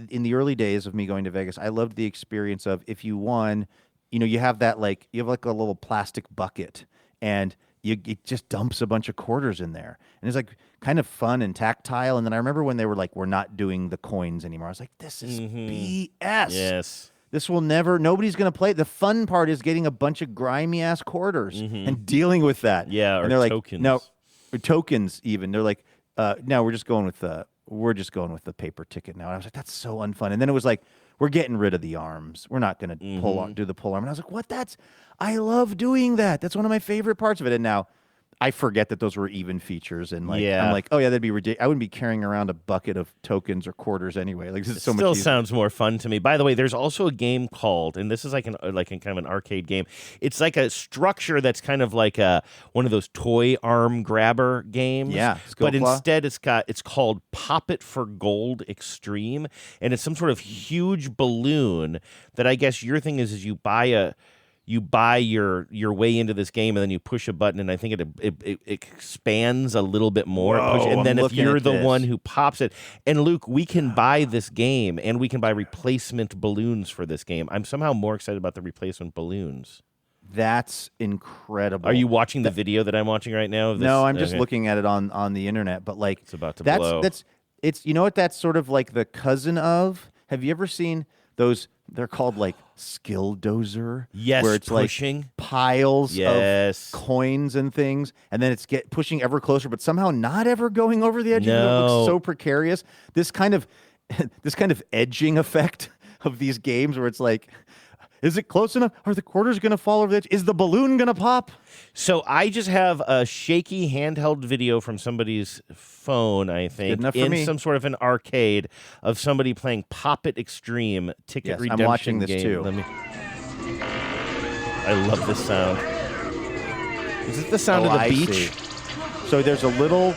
Speaker 2: in the early days of me going to Vegas, I loved the experience of if you won, you have that a little plastic bucket and it just dumps a bunch of quarters in there. And it's like kind of fun and tactile. And then I remember when they were like, we're not doing the coins anymore. I was like, this is BS.
Speaker 16: Yes.
Speaker 2: This will nobody's going to play. The fun part is getting a bunch of grimy ass quarters and dealing with that.
Speaker 16: Yeah,
Speaker 2: and they're like,
Speaker 16: tokens.
Speaker 2: No, or tokens even. They're like, no, we're just going with the paper ticket now. And I was like, that's so unfun. And then it was like, we're getting rid of the arms. We're not going to do the pull arm. And I was like, what? I love doing that. That's one of my favorite parts of it. And now I forget that those were even features, and I'm like, oh yeah, that'd be ridiculous. I wouldn't be carrying around a bucket of tokens or quarters anyway. Like, this is so much.
Speaker 16: Still
Speaker 2: easier.
Speaker 16: sounds more fun to me. By the way, there's also a game called, and this is like kind of an arcade game. It's like a structure that's kind of like one of those toy arm grabber games.
Speaker 2: Yeah,
Speaker 16: but instead it's called Pop It for Gold Extreme, and it's some sort of huge balloon that I guess your thing is you buy your way into this game, and then you push a button, and I think it expands a little bit more.
Speaker 2: Whoa,
Speaker 16: and then if you're the
Speaker 2: this.
Speaker 16: one who pops it, and Luke, we can buy this game, and we can buy replacement balloons for this game. I'm somehow more excited about the replacement balloons.
Speaker 2: That's incredible.
Speaker 16: Are you watching the video that I'm watching right now?
Speaker 2: No, I'm just looking at it on the internet. But
Speaker 16: it's about to blow.
Speaker 2: It's you know what that's sort of like the cousin of? Have you ever seen they're called like skill dozer.
Speaker 16: Yes,
Speaker 2: where it's
Speaker 16: pushing.
Speaker 2: like piles
Speaker 16: Yes.
Speaker 2: of coins and things, and then it's pushing ever closer, but somehow not ever going over the edge. Even though it
Speaker 16: No.
Speaker 2: looks so precarious. This kind of edging effect of these games where it's like, is it close enough? Are the quarters going to fall over the edge? Is the balloon going to pop?
Speaker 16: So I just have a shaky handheld video from somebody's phone, I think,
Speaker 2: Good enough for
Speaker 16: in
Speaker 2: me.
Speaker 16: some sort of an arcade of somebody playing Pop It Extreme ticket
Speaker 2: Yes,
Speaker 16: redemption
Speaker 2: I'm watching this
Speaker 16: game.
Speaker 2: too.
Speaker 16: I love this sound. Is it the sound of the
Speaker 2: I
Speaker 16: beach?
Speaker 2: see. So there's a little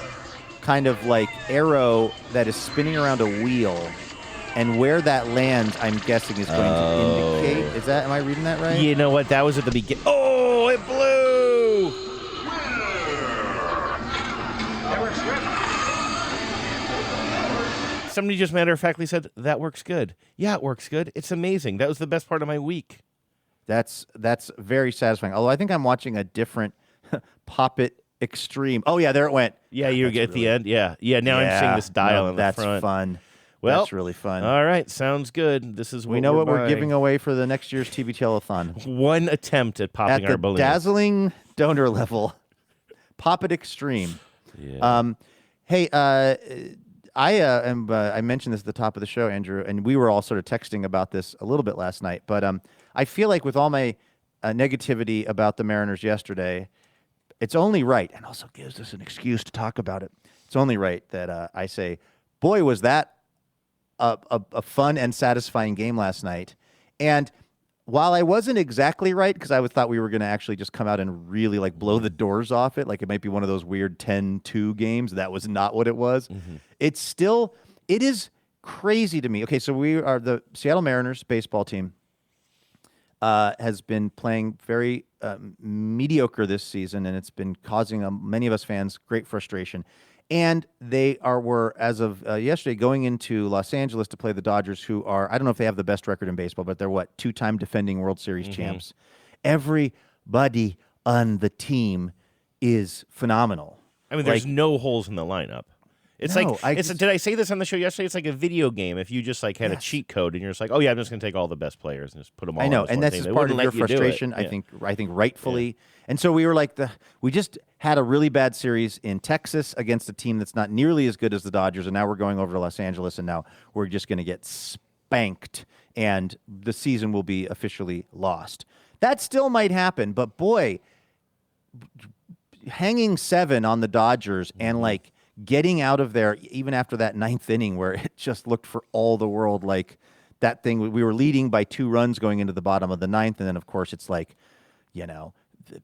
Speaker 2: kind of like arrow that is spinning around a wheel, and where that lands, I'm guessing, is going to indicate. Am I reading that right?
Speaker 16: You know what? That was at the beginning. Oh, it blew! Somebody just matter-of-factly said, that works good. Yeah, it works good. It's amazing. That was the best part of my week.
Speaker 2: That's very satisfying. Although I think I'm watching a different Pop It Extreme. Oh yeah, there it went.
Speaker 16: Yeah, you get the end. Yeah. Now I'm seeing this dial in the
Speaker 2: that's
Speaker 16: front.
Speaker 2: fun.
Speaker 16: Well,
Speaker 2: that's really fun.
Speaker 16: All right, sounds good. This is what
Speaker 2: we know what we're
Speaker 16: buying.
Speaker 2: giving away for the next year's TV Telethon.
Speaker 16: One attempt at popping
Speaker 2: At
Speaker 16: our
Speaker 2: the
Speaker 16: balloon.
Speaker 2: dazzling donor level, Pop It Extreme.
Speaker 16: Yeah.
Speaker 2: Hey, I mentioned this at the top of the show, Andrew, and we were all sort of texting about this a little bit last night. But I feel like with all my negativity about the Mariners yesterday, it's only right, and also gives us an excuse to talk about it. It's only right that I say, boy, was that a fun and satisfying game last night. And while I wasn't exactly right, because I thought we were going to actually just come out and really like blow the doors off it, like it might be one of those weird 10-2 games. That was not what it was.
Speaker 16: Mm-hmm.
Speaker 2: It is crazy to me. Okay, so we are the Seattle Mariners baseball team has been playing very mediocre this season, and it's been causing many of us fans great frustration. And they were, as of yesterday, going into Los Angeles to play the Dodgers, who are, I don't know if they have the best record in baseball, but they're two-time defending World Series champs. Everybody on the team is phenomenal.
Speaker 16: I mean, there's no holes in the lineup. It's did I say this on the show yesterday? It's like a video game. If you just like had a cheat code and you're just like, oh yeah, I'm just going to take all the best players and just put them all.
Speaker 2: I know,
Speaker 16: on this
Speaker 2: and
Speaker 16: one
Speaker 2: that's
Speaker 16: team.
Speaker 2: part of your frustration. I think rightfully. Yeah. And so we were like we just had a really bad series in Texas against a team that's not nearly as good as the Dodgers, and now we're going over to Los Angeles, and now we're just going to get spanked, and the season will be officially lost. That still might happen, but boy, hanging 7 on the Dodgers and like getting out of there even after that 9th inning where it just looked for all the world like that thing. We were leading by 2 runs going into the bottom of the 9th, and then of course it's like,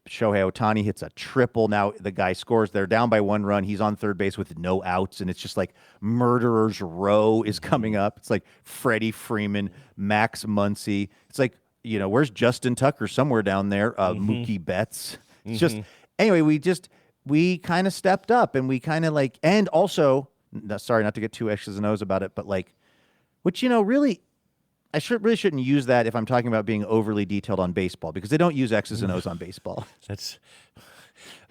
Speaker 2: Shohei Ohtani hits a triple. Now the guy scores. They're down by 1 run. He's on third base with no outs, and it's just like murderer's row is coming up. It's like Freddie Freeman, Max Muncy. It's like, where's Justin Tucker? Somewhere down there. Mookie Betts. It's just, anyway, we kind of stepped up, and we kind of and also, sorry not to get too X's and O's about it, but which, really, I really shouldn't use that if I'm talking about being overly detailed on baseball, because they don't use X's and O's on baseball.
Speaker 16: That's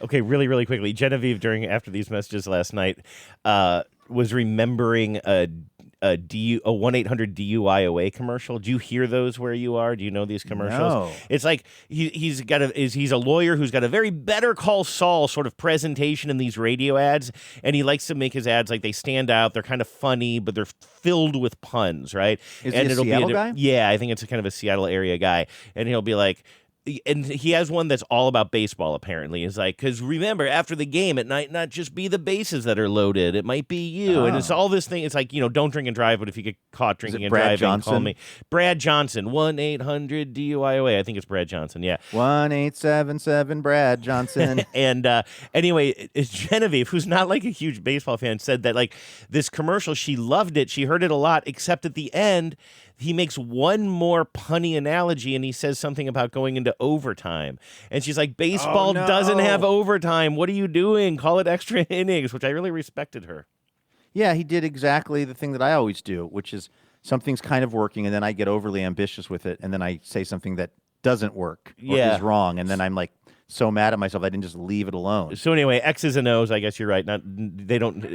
Speaker 16: okay. Really, really quickly, Genevieve, after these messages last night, was remembering a 1-800-DUI-OA commercial. Do you hear those where you are? Do you know these commercials?
Speaker 2: No.
Speaker 16: It's like he's a lawyer who's got a very Better Call Saul sort of presentation in these radio ads, and he likes to make his ads like they stand out. They're kind of funny, but they're filled with puns, right?
Speaker 2: Is he a Seattle guy?
Speaker 16: Yeah, I think it's a kind of a Seattle area guy, and he'll be like. And he has one that's all about baseball, apparently. It's like, because remember, after the game, it might not just be the bases that are loaded. It might be you. And it's all this thing. It's like, don't drink and drive, but if you get caught drinking and driving, call me. Brad Johnson, 1-800-DUI-OA. I think it's Brad Johnson, yeah.
Speaker 2: 1-877 Brad Johnson.
Speaker 16: And anyway, it's Genevieve, who's not like a huge baseball fan, said that this commercial, she loved it. She heard it a lot, except at the end, he makes one more punny analogy, and he says something about going into overtime. And she's like, baseball doesn't have overtime. What are you doing? Call it extra innings, which I really respected her.
Speaker 2: Yeah, he did exactly the thing that I always do, which is something's kind of working, and then I get overly ambitious with it, and then I say something that doesn't work or is wrong, and then I'm like so mad at myself I didn't just leave it alone.
Speaker 16: So anyway, X's and O's, I guess you're right. They don't...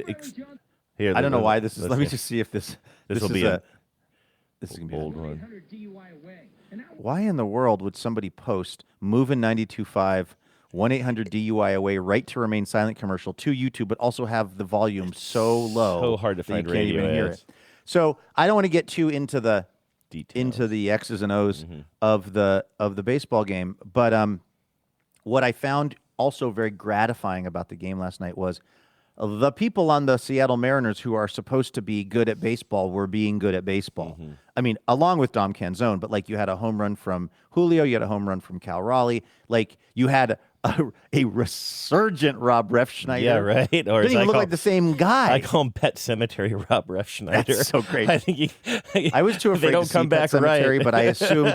Speaker 2: Here, I don't know why this is... Let me just see if this
Speaker 16: will be it.
Speaker 2: This is gonna be
Speaker 16: old one.
Speaker 2: Why in the world would somebody post moving 92.5 1-800-DUI away right to remain silent commercial to YouTube, but also have the volume so low,
Speaker 16: so hard to
Speaker 2: that
Speaker 16: find
Speaker 2: you can't
Speaker 16: radio
Speaker 2: even hear
Speaker 16: ads.
Speaker 2: it. So I don't want to get too into the
Speaker 16: Details.
Speaker 2: X's and O's of the baseball game, but what I found also very gratifying about the game last night was the people on the Seattle Mariners who are supposed to be good at baseball were being good at baseball. I mean, along with Dom Canzone, but like you had a home run from Julio, you had a home run from Cal Raleigh, like you had a resurgent Rob Refschneider.
Speaker 16: Yeah, right. Or
Speaker 2: didn't even look like the same guy.
Speaker 16: I call him Pet Cemetery Rob Refschneider.
Speaker 2: That's so great.
Speaker 16: I think
Speaker 2: I was too afraid
Speaker 16: they don't
Speaker 2: to
Speaker 16: come
Speaker 2: see Pet
Speaker 16: back
Speaker 2: Cemetery,
Speaker 16: right.
Speaker 2: but I assumed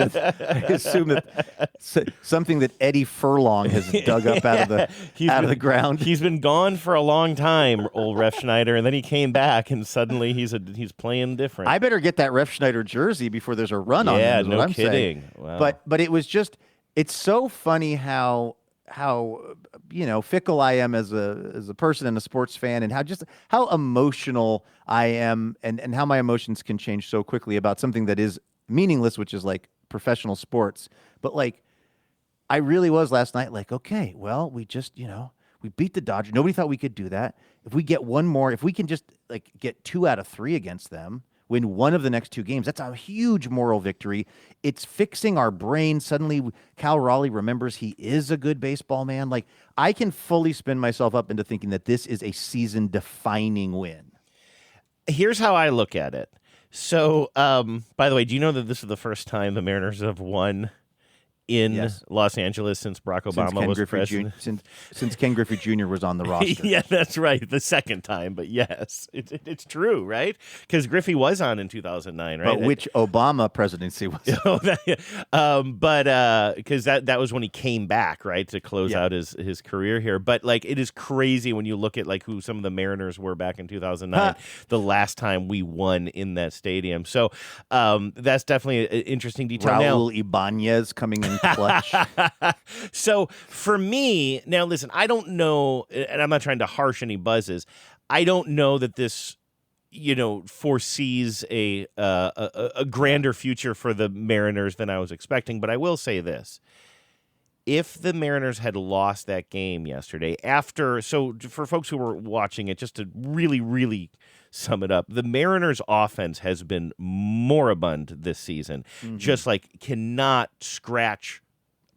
Speaker 2: that something that Eddie Furlong has dug up out of the ground.
Speaker 16: He's been gone for a long time, old Refschneider, and then he came back, and suddenly he's playing different.
Speaker 2: I better get that Refschneider jersey before there's a run on him.
Speaker 16: Yeah,
Speaker 2: is
Speaker 16: no
Speaker 2: what I'm
Speaker 16: kidding.
Speaker 2: saying.
Speaker 16: Wow.
Speaker 2: But it was just, it's so funny how fickle I am as a person and a sports fan, and how emotional I am, and how my emotions can change so quickly about something that is meaningless, which is like professional sports. But like, I really was last night like, okay, well, we just, we beat the Dodgers. Nobody thought we could do that. If we get one more, if we can just like get 2 out of 3 against them, win one of the next 2 games, that's a huge moral victory. It's fixing our brain. Suddenly, Cal Raleigh remembers he is a good baseball man. Like, I can fully spin myself up into thinking that this is a season-defining win.
Speaker 16: Here's how I look at it. So, by the way, do you know that this is the first time the Mariners have won in Los Angeles since Barack Obama was president?
Speaker 2: Since Ken Griffey Jr. was on the roster.
Speaker 16: Yeah, that's right. The second time, but yes, it's true, right? Because Griffey was on in 2009, right?
Speaker 2: But which Obama presidency was it?
Speaker 16: But because that was when he came back, right, to close out his career here. But like, it is crazy when you look at like who some of the Mariners were back in 2009, the last time we won in that stadium. So that's definitely an interesting detail.
Speaker 2: Raul Ibanez coming in clutch.
Speaker 16: So for me, now listen, I don't know, and I'm not trying to harsh any buzzes. I don't know that this, foresees a grander future for the Mariners than I was expecting. But I will say this. If the Mariners had lost that game yesterday, so for folks who were watching it, just to really, really sum it up, the Mariners' offense has been moribund this season. Just like cannot scratch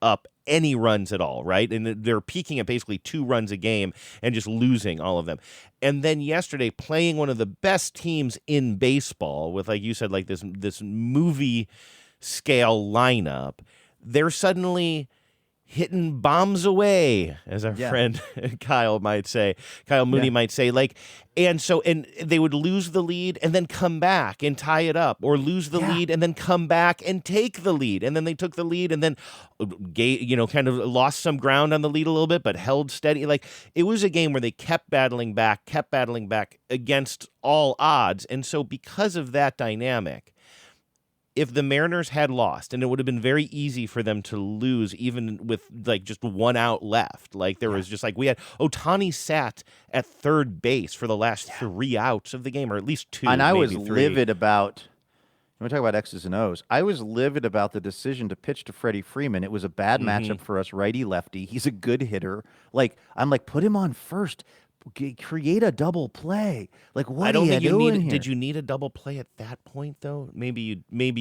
Speaker 16: up any runs at all, right? And they're peaking at basically 2 runs a game and just losing all of them. And then yesterday, playing one of the best teams in baseball with, like you said, like this movie scale lineup, they're suddenly hitting bombs away, as our friend Kyle Mooney might say, and they would lose the lead and then come back and tie it up, or lose the lead and then come back and take the lead, and then they took the lead and then kind of lost some ground on the lead a little bit, but held steady. Like, it was a game where they kept battling back against all odds, and so because of that dynamic, if the Mariners had lost, and it would have been very easy for them to lose even with like just 1 out left. Like, there was just like, we had Ohtani sat at third base for the last 3 outs of the game, or at least 2.
Speaker 2: And I was
Speaker 16: 3.
Speaker 2: livid about, when we talk about X's and O's, I was livid about the decision to pitch to Freddie Freeman. It was a bad matchup for us, righty-lefty. He's a good hitter. I'm like, put him on first. Create a double play. Like, what?
Speaker 16: I don't think you
Speaker 2: doing
Speaker 16: need.
Speaker 2: here?
Speaker 16: Did you need a double play at that point though? Maybe you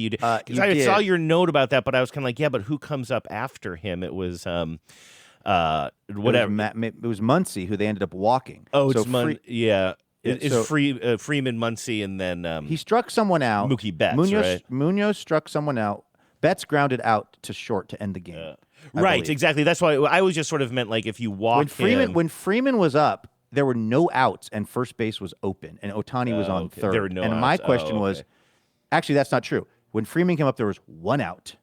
Speaker 16: did. 'Cause
Speaker 2: You
Speaker 16: I
Speaker 2: did.
Speaker 16: saw your note about that, but I was kind of like, yeah, but who comes up after him? It was whatever.
Speaker 2: It was Muncy who they ended up walking.
Speaker 16: Oh,
Speaker 2: so
Speaker 16: it's yeah. It's
Speaker 2: so-
Speaker 16: Freeman, Muncy, and then
Speaker 2: he struck someone out.
Speaker 16: Mookie Betts, right?
Speaker 2: Munoz struck someone out. Betts grounded out to short to end the game.
Speaker 16: Right,
Speaker 2: believe.
Speaker 16: exactly. That's why I was just sort of meant like if you walk
Speaker 2: when Freeman was up, there were no outs and first base was open, and Ohtani was on third.
Speaker 16: There were no
Speaker 2: and my
Speaker 16: outs.
Speaker 2: question was, actually, that's not true. When Freeman came up, there was 1 out,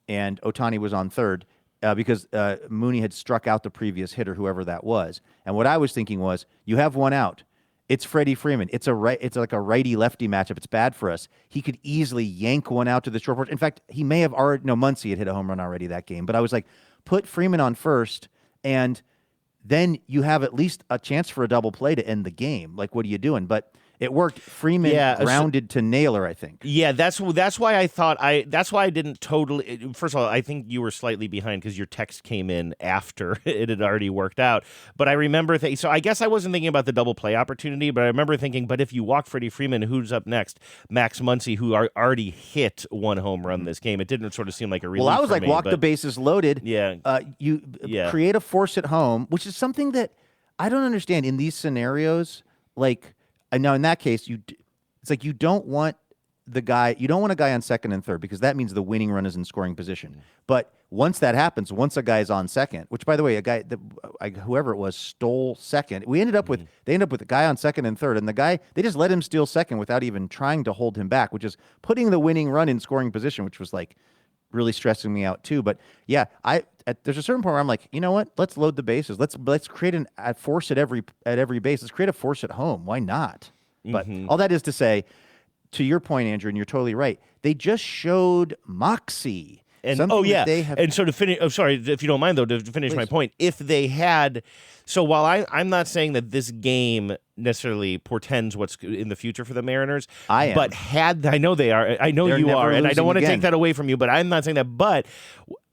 Speaker 2: and Ohtani was on third because Mooney had struck out the previous hitter, whoever that was. And what I was thinking was, you have 1 out. It's Freddie Freeman. It's like a righty-lefty matchup. It's bad for us. He could easily yank 1 out to the short porch. In fact, he may have already. No, Muncy had hit a home run already that game. But I was like, put Freeman on first, and then you have at least a chance for a double play to end the game. Like, what are you doing? But It worked. Freeman grounded to Naylor, I think.
Speaker 16: Yeah, that's why I thought that's why I didn't totally. First of all, I think you were slightly behind because your text came in after it had already worked out. But I remember so I guess I wasn't thinking about the double play opportunity, but I remember thinking, but if you walk Freddie Freeman, who's up next? Max Muncy, who already hit one home run this game. It didn't sort of seem like a relief.
Speaker 2: Well, I was
Speaker 16: for
Speaker 2: like,
Speaker 16: me,
Speaker 2: walk the bases loaded.
Speaker 16: Yeah,
Speaker 2: you create a force at home, which is something that I don't understand in these scenarios. Like, now in that case, it's like you don't want a guy on second and third because that means the winning run is in scoring position. But once that happens, once a guy's on second, which by the way, whoever it was stole second. They ended up with a guy on second and third, and they just let him steal second without even trying to hold him back, which is putting the winning run in scoring position, which was like really stressing me out too. But yeah, there's a certain point where I'm like, you know what? Let's load the bases. Let's create a force at every base. Let's create a force at home. Why not? But all that is to say, to your point, Andrew, and you're totally right. They just showed moxie.
Speaker 16: And and so to finish, sorry if you don't mind though, to finish my point, if they had, so while I'm not saying that this game necessarily portends what's in the future for the Mariners, I know they are, I know you are, and I don't want to take that away from you, but I'm not saying that, but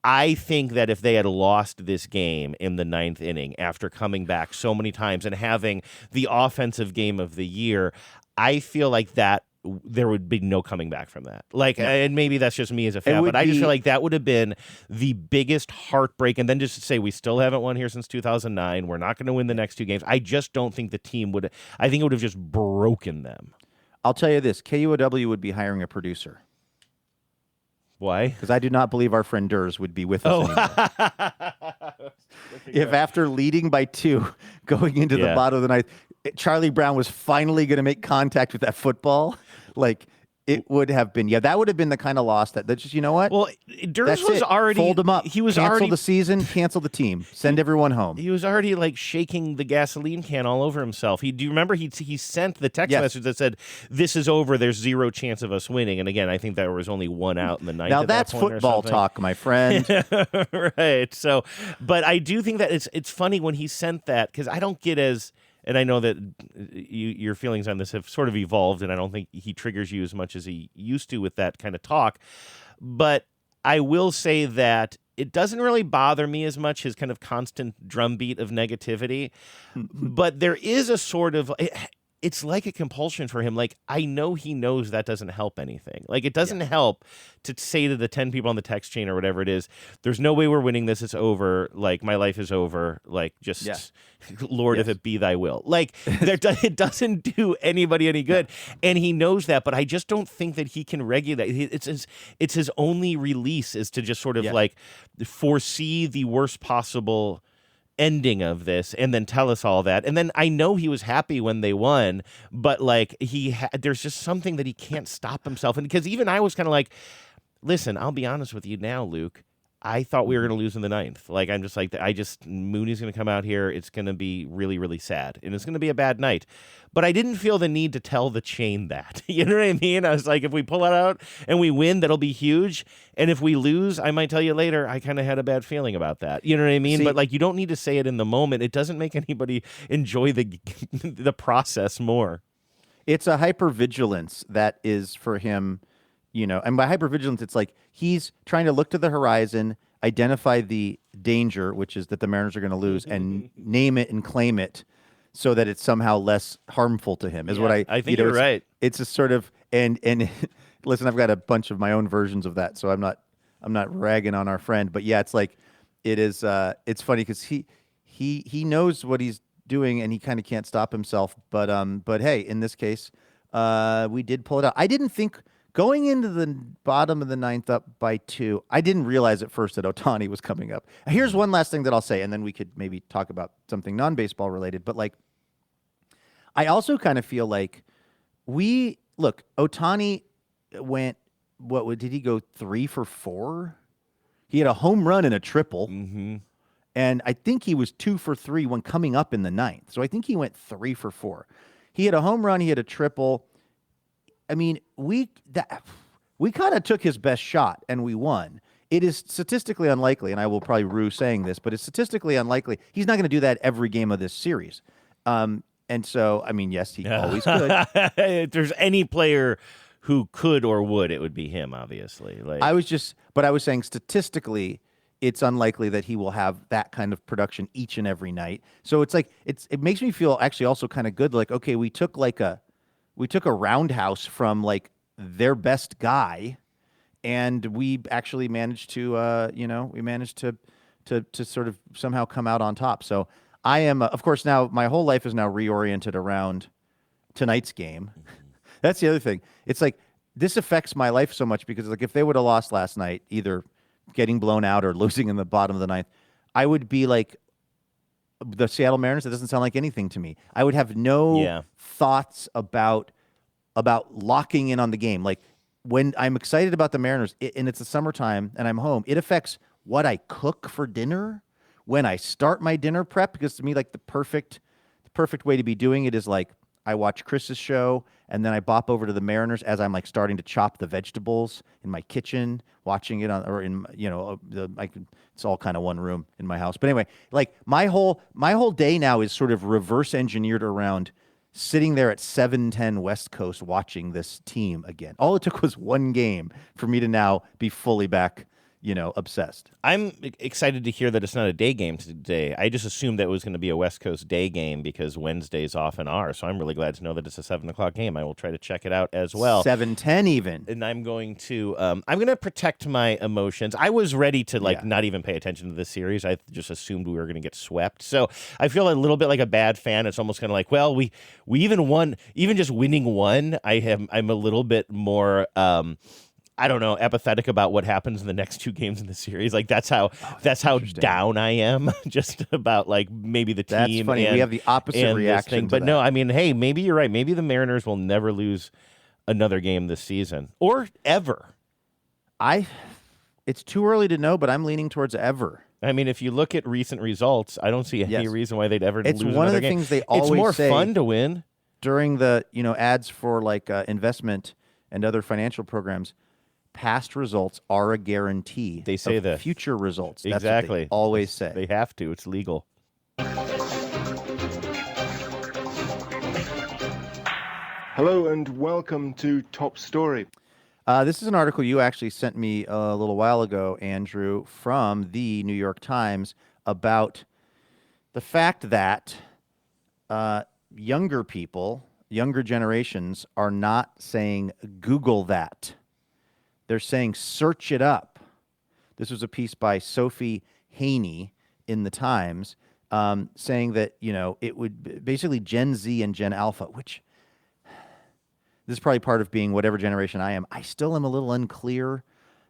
Speaker 16: I think that if they had lost this game in the ninth inning after coming back so many times and having the offensive game of the year, I feel like that there would be no coming back from that. Like, and maybe that's just me as a fan, but I just feel like that would have been the biggest heartbreak. And then just to say, we still haven't won here since 2009. We're not going to win the next two games. I just don't think the team would. I think it would have just broken them.
Speaker 2: I'll tell you this: KUOW would be hiring a producer.
Speaker 16: Why?
Speaker 2: Because I do not believe our friend Durs would be with us anymore. If after leading by 2, going into the bottom of the ninth, Charlie Brown was finally going to make contact with that football, like it would have been. Yeah, that would have been the kind of loss that just, you know what?
Speaker 16: Well, Durs was already
Speaker 2: fold him up.
Speaker 16: He was
Speaker 2: cancel
Speaker 16: already
Speaker 2: the season, cancel the team, send everyone home.
Speaker 16: He was already like shaking the gasoline can all over himself. Do you remember he sent the text message that said, "This is over. There's zero chance of us winning." And again, I think there was only one out in the ninth.
Speaker 2: Now that's football talk, my friend.
Speaker 16: Right. So, but I do think that it's funny when he sent that because I don't get as. And I know that your feelings on this have sort of evolved, and I don't think he triggers you as much as he used to with that kind of talk. But I will say that it doesn't really bother me as much, his kind of constant drumbeat of negativity. But there is a sort of... It's like a compulsion for him. Like, I know he knows that doesn't help anything. Like, it doesn't help to say to the 10 people on the text chain or whatever it is, there's no way we're winning this. It's over. Like, my life is over. Like, just, Lord, if it be thy will. Like, it doesn't do anybody any good. And he knows that, but I just don't think that he can regulate. It's his only release is to just sort of, like, foresee the worst possible ending of this and then tell us all that. And then I know he was happy when they won, but like there's just something that he can't stop himself. And because even I was kind of like, listen, I'll be honest with you now, Luke. I thought we were going to lose in the ninth. Like, I'm just like, Mooney's going to come out here. It's going to be really, really sad. And it's going to be a bad night. But I didn't feel the need to tell the chain that. You know what I mean? I was like, if we pull it out and we win, that'll be huge. And if we lose, I might tell you later, I kind of had a bad feeling about that. You know what I mean? But like, you don't need to say it in the moment. It doesn't make anybody enjoy the process more.
Speaker 2: It's a hypervigilance that is for him. You know, and by hypervigilance, it's like he's trying to look to the horizon, identify the danger, which is that the Mariners are going to lose, and name it and claim it so that it's somehow less harmful to him. Is what I
Speaker 16: think you're right.
Speaker 2: It's a sort of and listen, I've got a bunch of my own versions of that, so I'm not ragging on our friend, but yeah, it's like it is. It's funny because he knows what he's doing and he kind of can't stop himself. But hey, in this case, we did pull it out. I didn't think. Going into the bottom of the ninth up by 2, I didn't realize at first that Ohtani was coming up. Here's one last thing that I'll say, and then we could maybe talk about something non-baseball related. But, like, I also kind of feel like Ohtani went, did he go 3 for 4? He had a home run and a triple. Mm-hmm. And I think he was 2 for 3 when coming up in the ninth. So I think he went 3 for 4. He had a home run, he had a triple. I mean, we kind of took his best shot and we won. It is statistically unlikely, and I will probably rue saying this, but it's statistically unlikely. He's not going to do that every game of this series. And so, I mean, yes, he always could.
Speaker 16: If there's any player who could or would, it would be him, obviously.
Speaker 2: I was saying statistically, it's unlikely that he will have that kind of production each and every night. So it's like it makes me feel actually also kind of good. Like, okay, we took a roundhouse from like their best guy, and we actually managed to to sort of somehow come out on top. So I am, of course, now my whole life is now reoriented around tonight's game. That's the other thing. It's like this affects my life so much because like if they would have lost last night, either getting blown out or losing in the bottom of the ninth, I would be like the Seattle Mariners. That doesn't sound like anything to me. I would have no thoughts about locking in on the game. Like when I'm excited about the Mariners and it's the summertime and I'm home, it affects what I cook for dinner, when I start my dinner prep, because to me, like the perfect way to be doing it is like I watch Chris's show and then I bop over to the Mariners as I'm like starting to chop the vegetables in my kitchen, watching it on, or in, it's all kind of one room in my house. But anyway, like my whole day now is sort of reverse engineered around sitting there at 7:10 West Coast watching this team again. All it took was one game for me to now be fully back, obsessed.
Speaker 16: I'm excited to hear that it's not a day game today. I just assumed that it was going to be a West Coast day game because Wednesdays often are. So I'm really glad to know that it's a 7:00 game. I will try to check it out as well.
Speaker 2: 7:10 even.
Speaker 16: And I'm going to protect my emotions. I was ready to not even pay attention to this series. I just assumed we were going to get swept. So I feel a little bit like a bad fan. It's almost kind of like, well, we even won. Even just winning one, I'm a little bit more I don't know, apathetic about what happens in the next two games in the series. Like that's how down I am just about like maybe the team.
Speaker 2: That's funny. We have the opposite reaction.
Speaker 16: But no, I mean, hey, maybe you're right. Maybe the Mariners will never lose another game this season or ever.
Speaker 2: It's too early to know, but I'm leaning towards ever.
Speaker 16: I mean, if you look at recent results, I don't see any reason why they'd ever lose another game.
Speaker 2: It's one of the things they always say.
Speaker 16: It's more fun to win.
Speaker 2: During the ads for like investment and other financial programs, past results are a guarantee.
Speaker 16: They say
Speaker 2: of future results. That's
Speaker 16: exactly.
Speaker 2: what they always say.
Speaker 16: They have to. It's legal.
Speaker 18: Hello and welcome to Top Story.
Speaker 2: This is an article you actually sent me a little while ago, Andrew, from the New York Times about the fact that younger people, younger generations, are not saying Google that. They're saying search it up. This was a piece by Sophie Haney in the Times saying that, it would basically Gen Z and Gen Alpha, which this is probably part of being whatever generation I am. I still am a little unclear.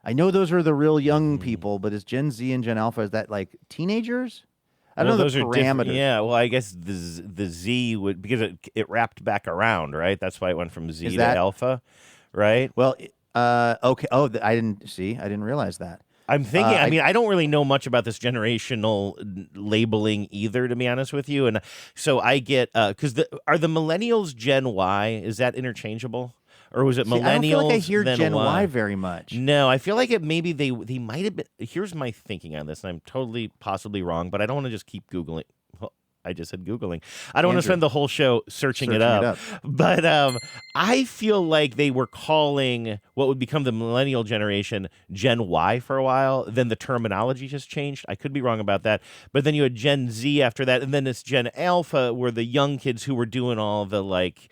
Speaker 2: I know those are the real young people, but is Gen Z and Gen Alpha, is that like teenagers? I don't know the parameters.
Speaker 16: Yeah, well, I guess the Z would, because it wrapped back around, right? That's why it went from Z to Alpha, right?
Speaker 2: Well, okay. Oh, I didn't realize that.
Speaker 16: I'm thinking, I don't really know much about this generational labeling either, to be honest with you. And so I get, because are the millennials Gen Y? Is that interchangeable? Or was it millennials? I don't feel like I hear
Speaker 2: Gen Y very much.
Speaker 16: No, I feel like maybe they might have been. Here's my thinking on this, and I'm totally possibly wrong, but I don't want to just keep Googling. I just said Googling. I don't want to spend the whole show searching it up. But I feel like they were calling what would become the millennial generation Gen Y for a while. Then the terminology just changed. I could be wrong about that. But then you had Gen Z after that. And then it's Gen Alpha, were the young kids who were doing all the like,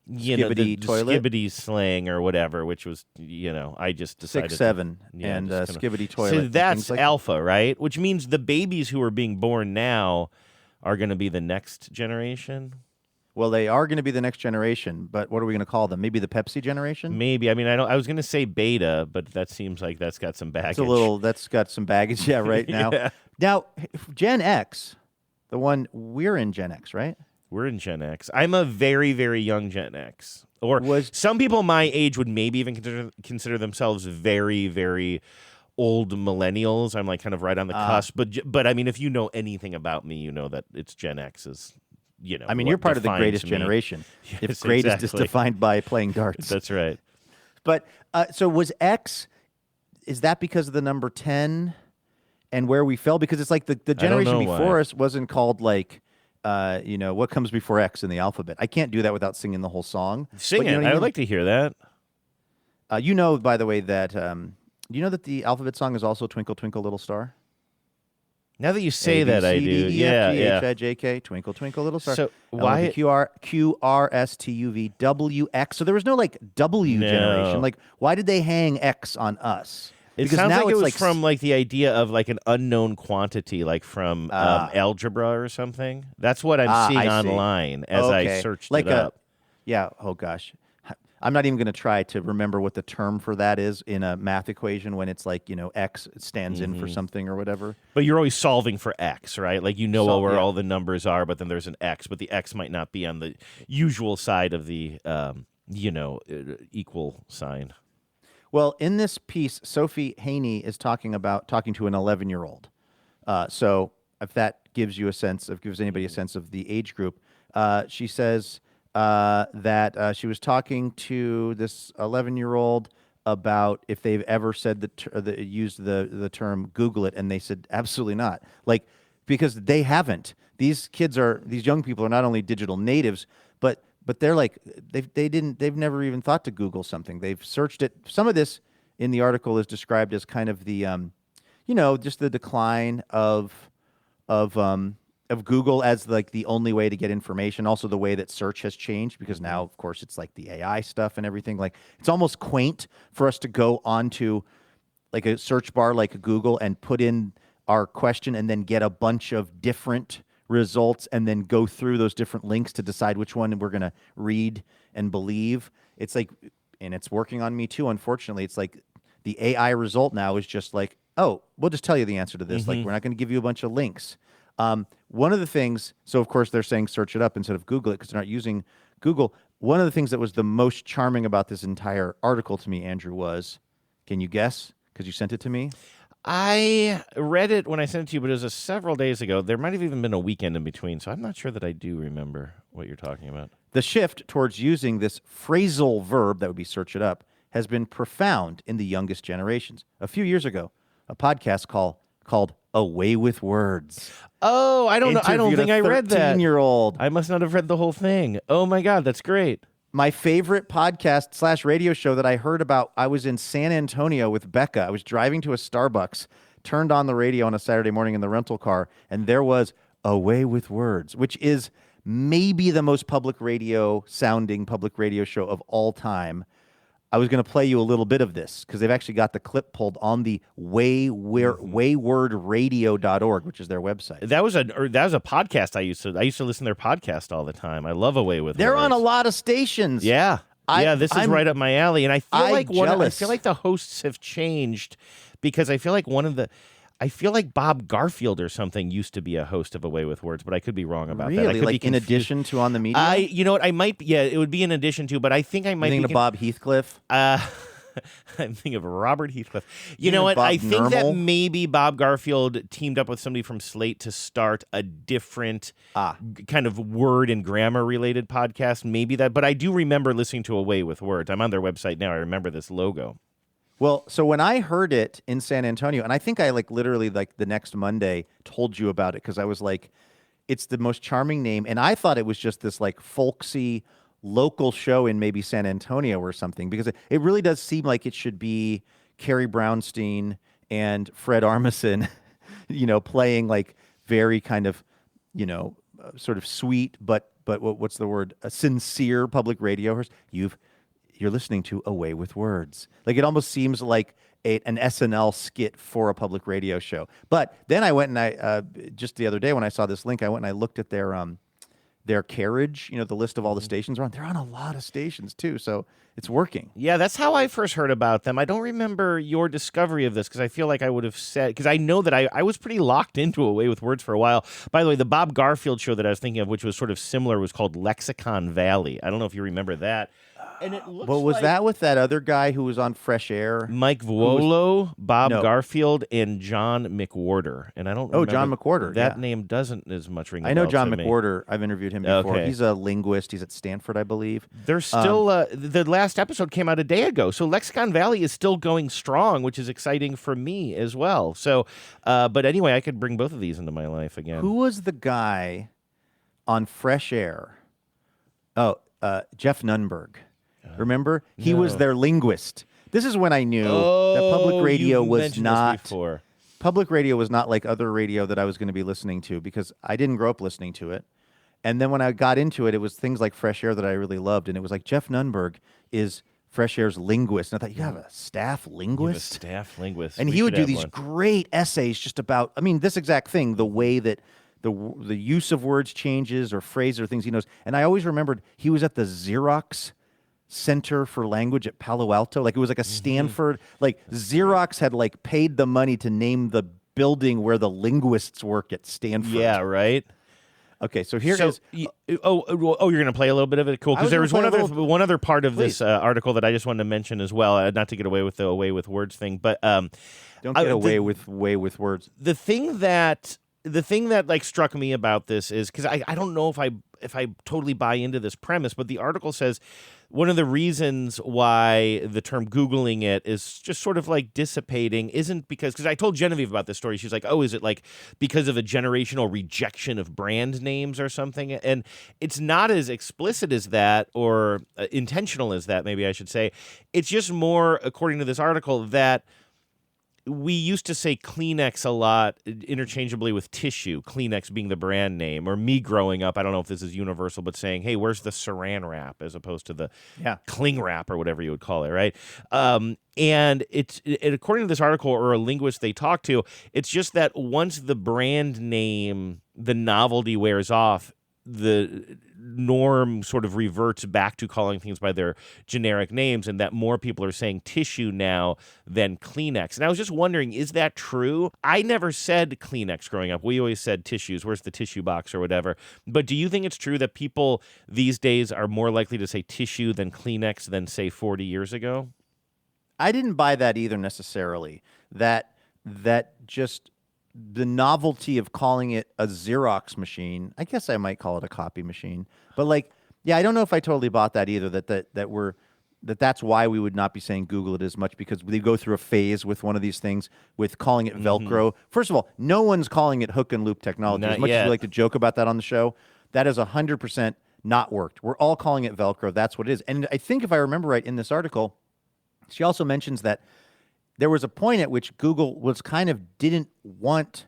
Speaker 2: skibbity toilet,
Speaker 16: skibbity slang or whatever, which was, I just decided
Speaker 2: 6, 7 and skibbity toilet.
Speaker 16: So that's like Alpha, right? Which means the babies who are being born now are going to be the next generation.
Speaker 2: Well, they are going to be the next generation, but what are we going to call them? Maybe the Pepsi generation?
Speaker 16: Maybe. I mean, I was going to say beta, but that seems like that's got some baggage.
Speaker 2: That's got some baggage, right now.
Speaker 16: Yeah.
Speaker 2: Now, Gen X, the one, we're in Gen X, right?
Speaker 16: We're in Gen X. I'm a very, very young Gen X. Or some people my age would maybe even consider themselves very, very old millennials. I'm like kind of right on the cusp. But I mean, if you know anything about me, you know that it's Gen X is,
Speaker 2: I mean, you're part of the greatest generation.
Speaker 16: Yes,
Speaker 2: if greatest is defined by playing darts.
Speaker 16: That's right.
Speaker 2: But so was X, is that because of the number 10 and where we fell? Because it's like the generation before us wasn't called like what comes before X in the alphabet. I can't do that without singing the whole song.
Speaker 16: Sing
Speaker 2: But
Speaker 16: it. I would like to hear that.
Speaker 2: By the way, that you know that the alphabet song is also Twinkle Twinkle Little Star?
Speaker 16: Now that you say that, I do. Yeah, yeah.
Speaker 2: H-I-J-K, Twinkle Twinkle Little Star.
Speaker 16: So why
Speaker 2: Q-R-S-T-U-V-W-X. So there was no W generation. Like, why did they hang X on us?
Speaker 16: It sounds like it was from like the idea of like an unknown quantity, like from algebra or something. That's what I'm seeing online as I searched it up.
Speaker 2: Oh gosh. I'm not even going to try to remember what the term for that is in a math equation when it's like, X stands in for something or whatever.
Speaker 16: But you're always solving for X, right? Like where all the numbers are, but then there's an X, but the X might not be on the usual side of the, equal sign.
Speaker 2: Well, in this piece, Sophie Haney is talking to an 11-year-old. So if that gives anybody a sense of the age group, she says that she was talking to this 11-year-old about if they've ever said used the term Google it, and they said absolutely not. Like, because they haven't. These young people are not only digital natives, but they're like they've never even thought to Google something. They've searched it. Some of this in the article is described as kind of the just the decline of Google as like the only way to get information. Also the way that search has changed, because now of course it's like the AI stuff and everything. Like, it's almost quaint for us to go onto like a search bar like Google and put in our question and then get a bunch of different results and then go through those different links to decide which one we're going to read and believe. It's like, and it's working on me too, unfortunately. It's like the AI result now is just like, oh, we'll just tell you the answer to this. Like, we're not going to give you a bunch of links. One of the things, so of course they're saying search it up instead of Google it because they're not using Google. One of the things that was the most charming about this entire article to me, Andrew, was, can you guess? Because you sent it to me.
Speaker 16: I read it when I sent it to you, but it was several days ago. There might have even been a weekend in between, so I'm not sure that I do remember what you're talking about.
Speaker 2: The shift towards using this phrasal verb, that would be search it up, has been profound in the youngest generations. A few years ago, a podcast called Away with Words.
Speaker 16: Oh, I don't know. I don't think I read that.
Speaker 2: 13-year-old.
Speaker 16: I must not have read the whole thing. Oh my God, that's great.
Speaker 2: My favorite podcast / radio show that I heard about, I was in San Antonio with Becca. I was driving to a Starbucks, turned on the radio on a Saturday morning in the rental car, and there was Away with Words, which is maybe the most public radio show of all time. I was going to play you a little bit of this because they've actually got the clip pulled on the waywordradio.org, which is their website.
Speaker 16: That was a podcast I used to listen to their podcast all the time. I love Away with Words.
Speaker 2: They're on a lot of stations.
Speaker 16: Yeah. This is right up my alley. And I feel like the hosts have changed because I feel like Bob Garfield or something used to be a host of Away with Words, but I could be wrong about that.
Speaker 2: Really? Like in addition to On the Media?
Speaker 16: You know what? I might. Yeah, it would be in addition to, but I think I might.
Speaker 2: Thinking of Bob Heathcliff?
Speaker 16: I'm thinking of Robert Heathcliff. You know what? I think that maybe Bob Garfield teamed up with somebody from Slate to start a different kind of word and grammar related podcast. Maybe that, but I do remember listening to Away with Words. I'm on their website now. I remember this logo.
Speaker 2: Well, so when I heard it in San Antonio, and I think I literally the next Monday told you about it because I was like, it's the most charming name. And I thought it was just this folksy local show in maybe San Antonio or something, because it really does seem like it should be Carrie Brownstein and Fred Armisen, playing very kind of, sort of sweet, but what's the word? A sincere public radio. You're listening to Away with Words. It almost seems like an SNL skit for a public radio show. But then I went and just the other day when I saw this link, I went and I looked at their carriage, the list of all the stations are on. They're on a lot of stations too, so it's working.
Speaker 16: Yeah, that's how I first heard about them. I don't remember your discovery of this because I feel like I would have said, because I know that I was pretty locked into Away with Words for a while. By the way, the Bob Garfield show that I was thinking of, which was sort of similar, was called Lexicon Valley. I don't know if you remember that. And it looks
Speaker 2: was that with that other guy who was on Fresh Air?
Speaker 16: Mike Vuolo, Bob Garfield, and John McWhorter. And I don't remember.
Speaker 2: Oh, John McWhorter.
Speaker 16: That name doesn't as much ring a bell.
Speaker 2: I know John
Speaker 16: to
Speaker 2: McWhorter.
Speaker 16: me.
Speaker 2: I've interviewed him before. Okay. He's a linguist. He's at Stanford, I believe.
Speaker 16: They're still, the last episode came out a day ago. So Lexicon Valley is still going strong, which is exciting for me as well. So, but anyway, I could bring both of these into my life again.
Speaker 2: Who was the guy on Fresh Air. Oh, Jeff Nunberg. Remember? He was their linguist. This is when I knew that public radio
Speaker 16: you've
Speaker 2: was
Speaker 16: mentioned
Speaker 2: not
Speaker 16: this before.
Speaker 2: Public radio was not like other radio that I was going to be listening to because I didn't grow up listening to it. And then when I got into it, it was things like Fresh Air that I really loved. And it was like Jeff Nunberg is Fresh Air's linguist. And I thought, you have a staff linguist?
Speaker 16: You have a staff linguist.
Speaker 2: And
Speaker 16: We
Speaker 2: he would
Speaker 16: should
Speaker 2: do
Speaker 16: have
Speaker 2: these
Speaker 16: one.
Speaker 2: great essays just about, I mean, this exact thing, the way that the use of words changes or phrases or things he knows. And I always remembered he was at the Xerox Center for Language at Palo Alto. Like it was like a Stanford, like Xerox had like paid the money to name the building where the linguists work at Stanford.
Speaker 16: Yeah, right.
Speaker 2: Okay, so here is.
Speaker 16: You're going to play a little bit of it? Cool, because there was one other part of this article that I just wanted to mention as well, not to get away with the away with words thing, but
Speaker 2: don't get away with words.
Speaker 16: The thing that like struck me about this is because I don't know if I totally buy into this premise, but the article says one of the reasons why the term Googling it is just sort of like dissipating isn't because I told Genevieve about this story. She's like, oh, is it like because of a generational rejection of brand names or something? And it's not as explicit as that or intentional as that, maybe I should say. It's just more, according to this article, that we used to say Kleenex a lot interchangeably with tissue, Kleenex being the brand name, or me growing up, I don't know if this is universal, but saying, hey, where's the saran wrap as opposed to the cling wrap or whatever you would call it, right? And according to this article or a linguist they talked to, it's just that once the brand name, the novelty wears off, the norm sort of reverts back to calling things by their generic names, and that more people are saying tissue now than Kleenex. And I was just wondering, is that true? I never said Kleenex growing up. We always said tissues. Where's the tissue box or whatever? But do you think it's true that people these days are more likely to say tissue than Kleenex than, say, 40 years ago?
Speaker 2: I didn't buy that either necessarily. That just the novelty of calling it a Xerox machine, I guess I might call it a copy machine. But like, yeah, I don't know if I totally bought that either, that's why we would not be saying Google it as much, because we go through a phase with one of these things with calling it Velcro. First of all, no one's calling it hook and loop technology.
Speaker 16: Not
Speaker 2: as much
Speaker 16: yet.
Speaker 2: as we like to joke about that on the show, that is 100% not worked. We're all calling it Velcro. That's what it is. And I think if I remember right in this article, she also mentions that there was a point at which Google was kind of didn't want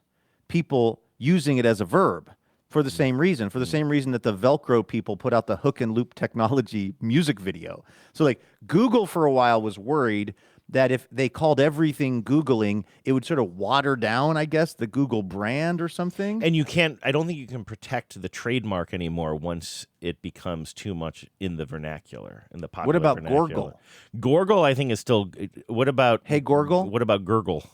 Speaker 2: people using it as a verb for the same reason, that the Velcro people put out the hook and loop technology music video. So like Google for a while was worried that if they called everything Googling, it would sort of water down, I guess, the Google brand or something.
Speaker 16: And I don't think you can protect the trademark anymore once it becomes too much in the vernacular, in the popular
Speaker 2: What about
Speaker 16: vernacular.
Speaker 2: Gorgle?
Speaker 16: Gorgle, I think, is still, what about...
Speaker 2: Hey, Gorgle?
Speaker 16: What about Gurgle?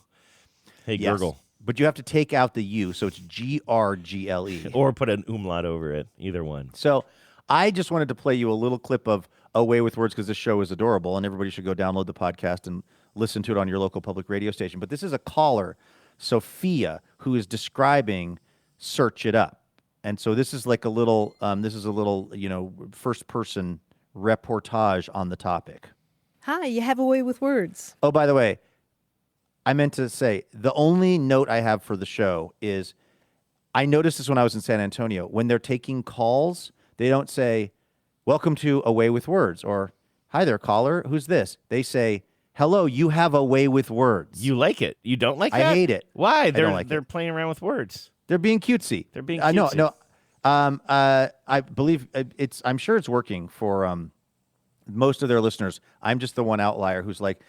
Speaker 16: Hey,
Speaker 2: Yes.
Speaker 16: Gurgle.
Speaker 2: But you have to take out the U, so it's Grgle.
Speaker 16: Or put an umlaut over it, either one.
Speaker 2: So I just wanted to play you a little clip of Away with Words because this show is adorable, and everybody should go download the podcast and listen to it on your local public radio station. But this is a caller, Sophia, who is describing Search It Up. And so this is like a little, first-person reportage on the topic.
Speaker 19: Hi, you have a way with words.
Speaker 2: Oh, by the way, I meant to say, the only note I have for the show is I noticed this when I was in San Antonio. When they're taking calls, they don't say, welcome to Away with Words, or hi there, caller, who's this? They say, hello, you have a way with words.
Speaker 16: You like it. You don't like that?
Speaker 2: I hate it.
Speaker 16: Why?
Speaker 2: They're
Speaker 16: They're playing around with words.
Speaker 2: They're being cutesy.
Speaker 16: They're being cutesy.
Speaker 2: No. I believe I'm sure it's working for most of their listeners. I'm just the one outlier who's like,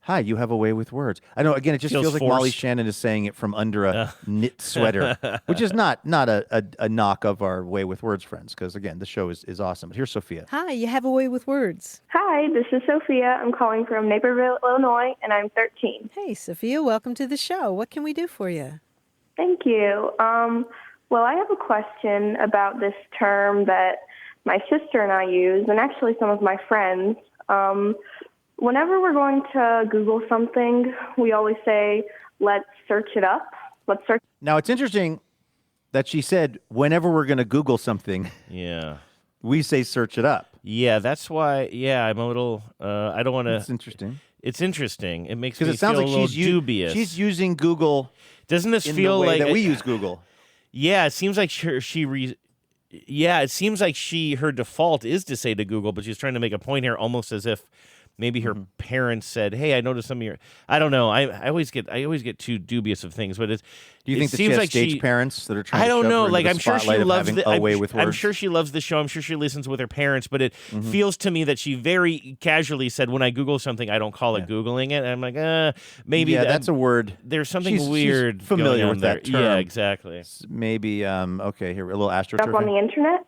Speaker 2: hi, you have a way with words. I know. Again, it just feels like
Speaker 16: forced.
Speaker 2: Molly Shannon is saying it from under a knit sweater, which is not a knock of our way with words friends, because again, the show is awesome. But here's Sophia.
Speaker 19: Hi, you have a way with words.
Speaker 20: Hi, this is Sophia. I'm calling from Naperville, Illinois, and I'm 13.
Speaker 19: Hey, Sophia, welcome to the show. What can we do for you?
Speaker 20: Thank you. Well, I have a question about this term that my sister and I use, and actually some of my friends. Whenever we're going to Google something, we always say, let's search it up. Let's search.
Speaker 2: Now, it's interesting that she said, whenever we're going to Google something, we say search it up.
Speaker 16: Yeah, that's why, I'm a little, I don't want to.
Speaker 2: It's interesting.
Speaker 16: It's interesting. It makes me
Speaker 2: Because it sounds
Speaker 16: feel
Speaker 2: like
Speaker 16: a little dubious.
Speaker 2: She's using Google.
Speaker 16: Doesn't this
Speaker 2: in
Speaker 16: feel
Speaker 2: the way
Speaker 16: like
Speaker 2: that we use Google?
Speaker 16: Yeah, it seems like it seems like her default is to say to Google, but she's trying to make a point here, almost as if maybe her parents said, "Hey, I noticed some of your." I don't know. I always get too dubious of things, but it's.
Speaker 2: Do you think that she has stage parents that are trying?
Speaker 16: I don't
Speaker 2: to
Speaker 16: know.
Speaker 2: Her
Speaker 16: Like,
Speaker 2: into
Speaker 16: I'm
Speaker 2: the
Speaker 16: sure she
Speaker 2: spotlight of
Speaker 16: loves
Speaker 2: having a way with words?
Speaker 16: I'm sure she loves the show. I'm sure she listens with her parents. But it feels to me that she very casually said, "When I Google something, I don't call it Googling it." And I'm like, maybe
Speaker 2: that's a word.
Speaker 16: There's something weird.
Speaker 2: She's familiar
Speaker 16: going on
Speaker 2: with that
Speaker 16: there.
Speaker 2: term.
Speaker 16: Yeah, exactly.
Speaker 2: Maybe. Okay, here a little
Speaker 20: Up on
Speaker 2: astroturfing.
Speaker 20: the internet.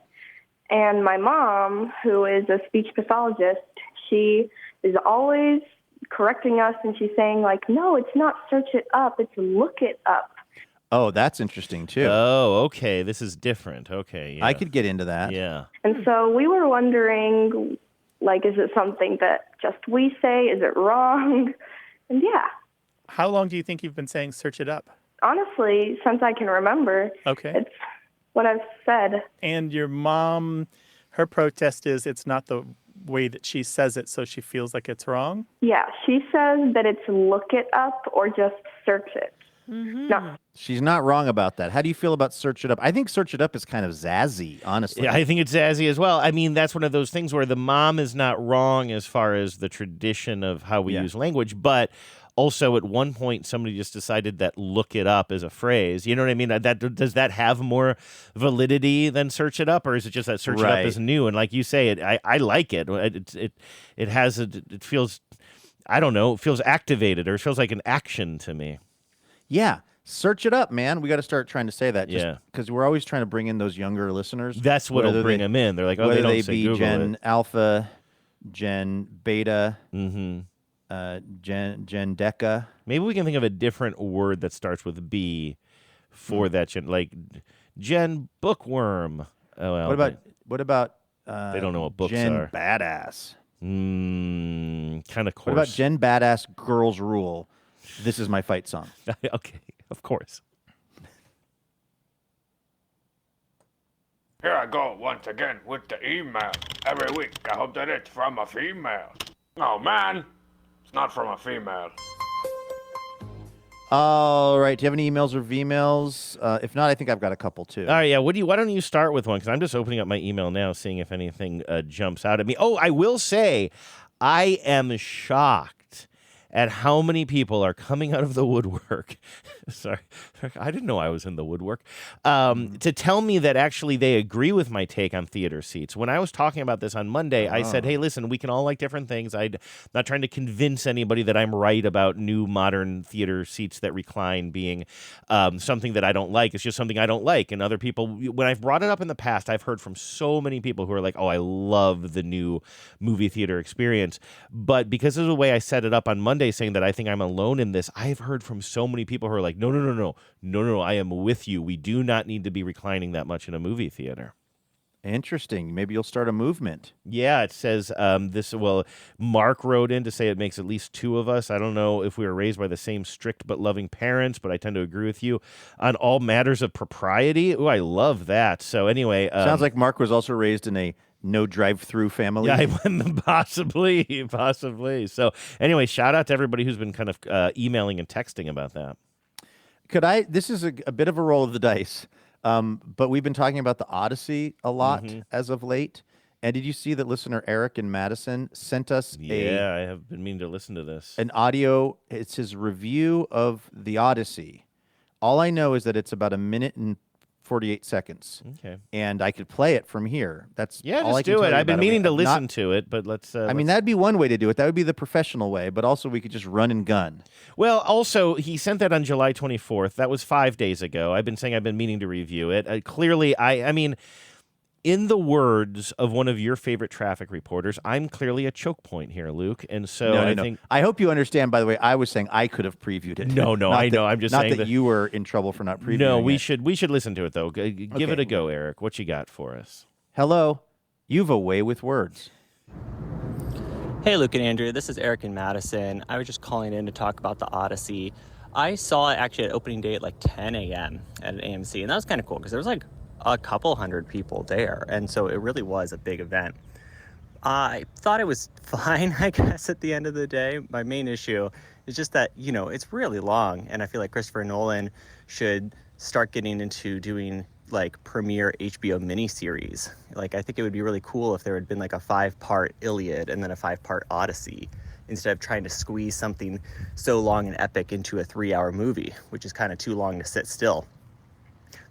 Speaker 20: And my mom, who is a speech pathologist, she is always correcting us, and she's saying, like, no, it's not search it up, it's look it up.
Speaker 2: Oh, that's interesting, too.
Speaker 16: Oh, okay. This is different. Okay. Yeah.
Speaker 2: I could get into that.
Speaker 16: Yeah.
Speaker 20: And so we were wondering, like, is it something that just we say? Is it wrong? And yeah.
Speaker 21: How long do you think you've been saying search it up?
Speaker 20: Honestly, since I can remember,
Speaker 21: Okay.
Speaker 20: it's what I've said.
Speaker 21: And your mom, her protest is it's not the way that she says it, so she feels like it's wrong?
Speaker 20: Yeah, she says that it's look it up or just search it. No.
Speaker 2: She's not wrong about that. How do you feel about search it up? I think search it up is kind of zazzy, honestly.
Speaker 16: Yeah, I think it's zazzy as well. I mean, that's one of those things where the mom is not wrong as far as the tradition of how we use language, but also at one point somebody just decided that look it up is a phrase. You know what I mean? Does that have more validity than search it up, or is it just that search it up is new? And like you say, I like it. It feels, I don't know, it feels activated, or it feels like an action to me.
Speaker 2: Yeah. Search it up, man. We got to start trying to say that.
Speaker 16: Yeah.
Speaker 2: Because we're always trying to bring in those younger listeners.
Speaker 16: That's what'll bring them in. They're like, oh, they don't say Google
Speaker 2: Gen
Speaker 16: it.
Speaker 2: Alpha, Gen Beta, Gen Deca.
Speaker 16: Maybe we can think of a different word that starts with B for that gen, like Gen Bookworm. Oh, well,
Speaker 2: what about
Speaker 16: they don't know what books
Speaker 2: Gen
Speaker 16: are.
Speaker 2: Badass.
Speaker 16: Kind of coarse.
Speaker 2: What about Gen Badass Girls Rule? This is my fight song.
Speaker 16: Okay, of course.
Speaker 22: Here I go once again with the email. Every week I hope that it's from a female. Oh man, it's not from a female.
Speaker 2: All right. Do you have any emails or V-mails? If not, I think I've got a couple too.
Speaker 16: All right, yeah. Why don't you start with one? Because I'm just opening up my email now, seeing if anything jumps out at me. Oh, I will say, I am shocked at how many people are coming out of the woodwork. Sorry, I didn't know I was in the woodwork. To tell me that actually they agree with my take on theater seats. When I was talking about this on Monday, I said, hey, listen, we can all like different things. I'm not trying to convince anybody that I'm right about new modern theater seats that recline being something that I don't like. It's just something I don't like. And other people, when I've brought it up in the past, I've heard from so many people who are like, oh, I love the new movie theater experience. But because of the way I set it up on Monday, saying that I think I'm alone in this, I've heard from so many people who are like, no, I am with you. We do not need to be reclining that much in a movie theater.
Speaker 2: Interesting. Maybe you'll start a movement.
Speaker 16: Yeah, it says Mark wrote in to say it makes at least two of us. I don't know if we were raised by the same strict but loving parents, but I tend to agree with you on all matters of propriety. Oh, I love that. So anyway.
Speaker 2: Sounds like Mark was also raised in a no drive-through family.
Speaker 16: Yeah, possibly. So anyway, shout out to everybody who's been kind of emailing and texting about that.
Speaker 2: This is a bit of a roll of the dice, but we've been talking about the Odyssey a lot as of late. And did you see that listener Eric in Madison sent us
Speaker 16: I have been meaning to listen to this.
Speaker 2: An audio. It's his review of the Odyssey. All I know is that it's about 1 minute and 48 seconds.
Speaker 16: Okay.
Speaker 2: And I could play it from here. That's all I
Speaker 16: just
Speaker 2: can
Speaker 16: do
Speaker 2: tell
Speaker 16: it.
Speaker 2: you
Speaker 16: I've been
Speaker 2: about
Speaker 16: meaning to
Speaker 2: I'm
Speaker 16: listen to it, but let's.
Speaker 2: I mean, that'd be one way to do it. That would be the professional way, but also we could just run and gun.
Speaker 16: Well, also, he sent that on July 24th. That was 5 days ago. I've been saying I've been meaning to review it. Clearly, I mean, in the words of one of your favorite traffic reporters, I'm clearly a choke point here, Luke. And so
Speaker 2: No.
Speaker 16: I think.
Speaker 2: I hope you understand, by the way, I was saying I could have previewed it.
Speaker 16: No, I know. I'm just saying
Speaker 2: not that you were in trouble for not previewing it.
Speaker 16: No, we should listen to it, though. Give it a go, Eric. What you got for us?
Speaker 2: Hello. You've a way with words.
Speaker 23: Hey, Luke and Andrew. This is Eric in Madison. I was just calling in to talk about the Odyssey. I saw it actually at opening day at like 10 a.m. at an AMC, and that was kind of cool because there was like a couple hundred people there, and so it really was a big event. I thought it was fine, I guess, at the end of the day. My main issue is just that, it's really long, and I feel like Christopher Nolan should start getting into doing like premiere HBO miniseries. Like, I think it would be really cool if there had been like a 5-part Iliad and then a 5-part Odyssey, instead of trying to squeeze something so long and epic into a 3-hour movie, which is kind of too long to sit still.